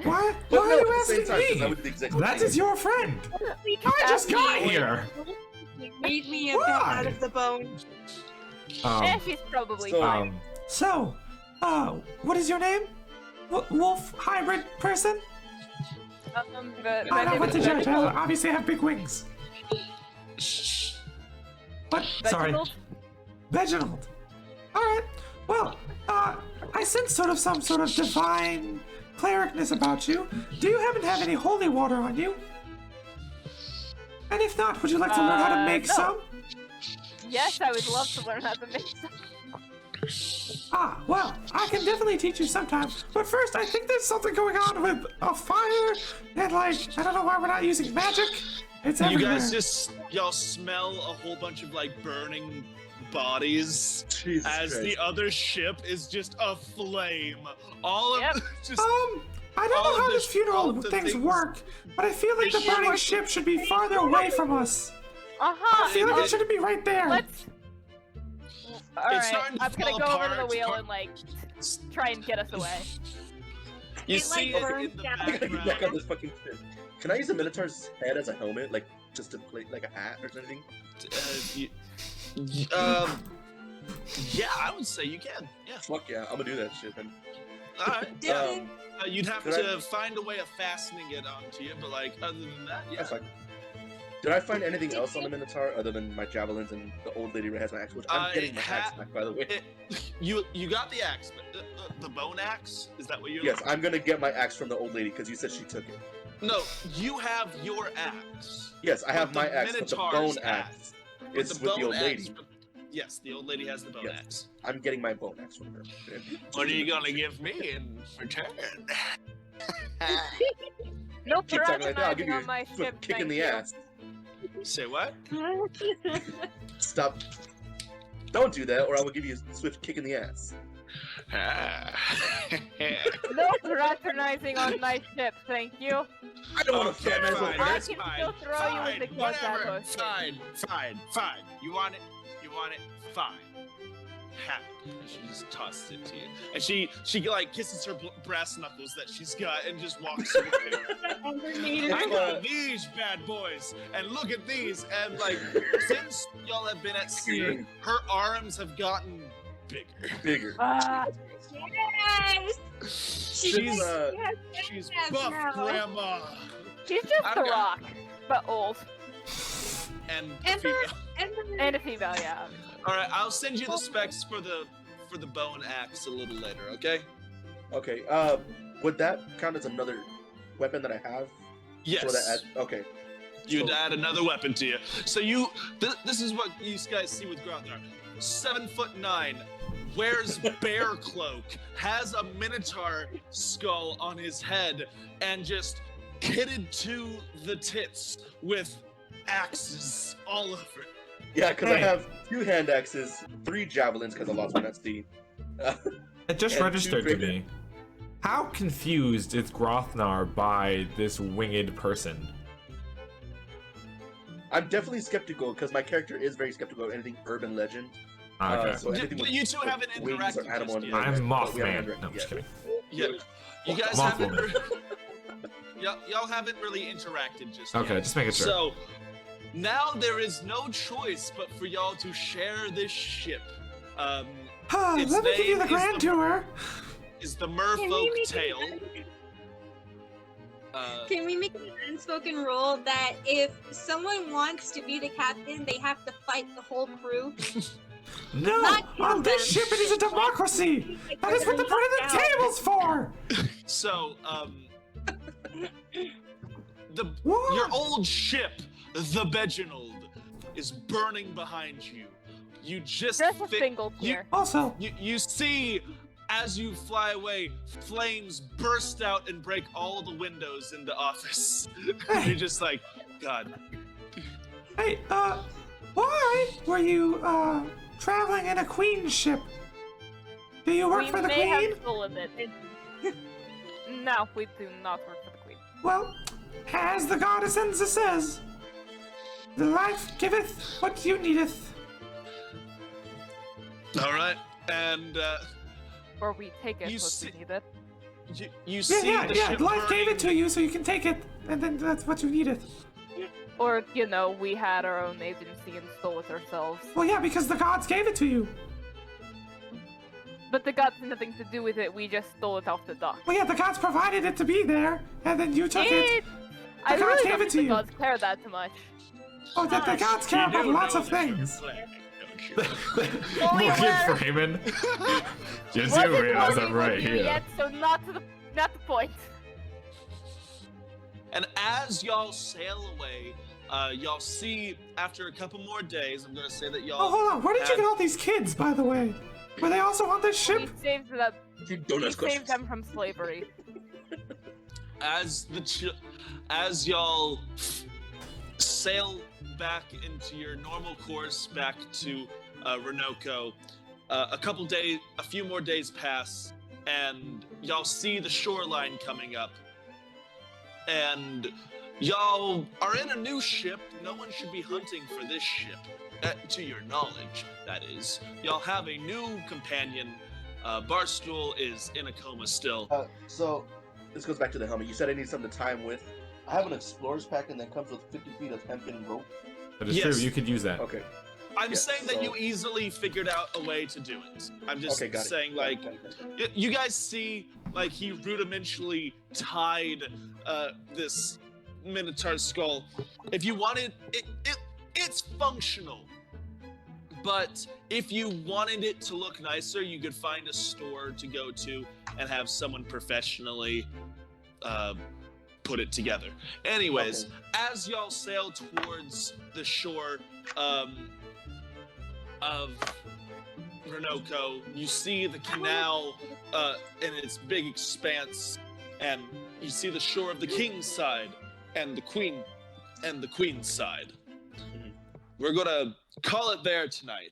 Why But are no, you at the same asking time, 'cause I me? would do the exact That same is your friend. I just got here. Made me a bit Why? out of the bone. She's probably So- fine. What is your name? Wolf hybrid person? But I know what to judge. I obviously have big wings. But sorry, Reginald. All right. Well, I sense some sort of divine clericness about you. Do you happen to have any holy water on you? And if not, would you like to learn how to make no. some? Yes, I would love to learn how to make some. Well, I can definitely teach you sometime. But first, I think there's something going on with a fire, and I don't know why we're not using magic. It's you everywhere. guys y'all smell a whole bunch of burning bodies Jesus as Christ. the other ship is just aflame. All of Yep. just I don't all know of how the- this all funeral of the things things- work, but I feel like the They should burning work- ship should be farther away from us. I feel like it shouldn't be right there. Let's. Alright, starting to I'm gonna fall go over to the apart. wheel and try and get us away. you It, see like, it in burns the down. I gotta get back on background. this fucking ship. Can I use a Minotaur's head as a helmet, just to play like a hat or something? Yeah, I would say you can. Yeah. Fuck yeah, I'm gonna do that shit then. All right. Did Um, You'd have Could to find a way of fastening it onto you, but other than that, yeah. That's fine. Did I find anything else on the Minotaur other than my javelins and the old lady that has my axe? Which I'm getting my axe back, by the way. You got the axe, but the bone axe, is that what you're? Yes, I'm gonna get my axe from the old lady because you said she took it. No, you have your axe. Yes, I have But my the axe, but the Minotaur's bone axe But is the with the bone old axe- lady. Yes, the old lady has the bone Yes. axe. I'm getting my bone axe from her. What are you gonna give me in return? No Keep talking like that, I'll patronizing give you on my a ship, kick in thank the you. ass. Say what? Stop. Don't do that, or I will give you a swift kick in the ass. No patronizing on my ship, thank you. I don't want to Okay, fraternize fine, with I her. that's can fine. still throw you in the Fine, Kyoto whatever. Ocean. Fine. You want it? Fine. Have it. And she just tosses it to you. And she kisses her brass knuckles that she's got and just walks away. I got these bad boys, and look at these, and since y'all have been at sea, her arms have gotten bigger. Bigger. Yes! She's Yes, she's yes, buff, now. grandma, She's just I've The got- Rock, but old. and Ember- female. And a female, yeah. All right, I'll send you the specs for the bone axe a little later. Okay? Okay, would that count as another weapon that I have? Yes. So that okay. You'd So- add another weapon to you. So this is what you guys see with Grothar. 7'9", wears bear cloak, has a minotaur skull on his head, and just kitted to the tits with axes all over it. Yeah, because I Hey. have 2 hand axes, 3 javelins because I lost one at sea. It just And registered two to me. How confused is Grothnar by this winged person? I'm definitely skeptical because my character is very skeptical of anything urban legend. Okay. So anything But with you two haven't wings interacted or animal just and yet. I'm but we haven't Mothman. interacted No, I'm just yet. kidding. Yeah, you guys Mothman. haven't. Y'all haven't really interacted just Okay, yet. just making sure. So now there is no choice but for y'all to share this ship. Its Let me give you name the is grand the- tour. Is the Can we Merfolk make Tale. Can we make an unspoken rule that if someone wants to be the captain, they have to fight the whole crew? No, Not kill on this them. ship it is a democracy. That is what the putting the tables for. So, What? your old ship, the Beginald, is burning behind you. You just Just a fi- single you- tear. Also, You see, as you fly away, flames burst out and break all the windows in the office. You're just like, God. hey, why were you traveling in a queen ship? Do you work We for the may queen? have stolen it. No, we do not work for the queen. Well, as the goddess Enza says, The life giveth what you needeth. All right, and Or we take it You what see- we need it. you see the ship Life gave it burning. to you, so you can take it, and then that's what you needed. Or, we had our own agency and stole it ourselves. Well, yeah, because the gods gave it to you. But the gods had nothing to do with it, we just stole it off the dock. Well, yeah, the gods provided it to be there, and then you took it. I The gods really gave don't it think to the you. gods care that much. Oh, that the gods care about lots of things. Look at Freeman. Just Wasn't you realize voting I'm right with you here. Yet, so not the point. And as y'all sail away, y'all see after a couple more days. I'm gonna say that y'all. Oh, hold on. Where did you had- get all these kids, by the way? Were they also on this We ship? saved them. You don't We ask questions. saved them from slavery. As y'all sail back into your normal course back to Renoko, a few more days pass, and y'all see the shoreline coming up, and y'all are in a new ship. No one should be hunting for this ship, to your knowledge, that is. Y'all have a new companion. Barstool is in a coma still. So, this goes back to the helmet. You said I need something to tie him with. I have an explorer's pack that comes with 50 feet of hempen rope. That is Yes. true. You could use that. Okay. I'm Yeah, saying that so- you easily figured out a way to do it. I'm just Okay, got it. saying, Got it, like, got it, got it. you guys see, like, he rudimentally tied this Minotaur skull. If you wanted it's functional. But if you wanted it to look nicer, you could find a store to go to and have someone professionally put it together. Anyways, Okay. as y'all sail towards the shore of Renoko, you see the canal in its big expanse, and you see the shore of the king's side and the queen's side. Mhm. We're gonna call it there tonight.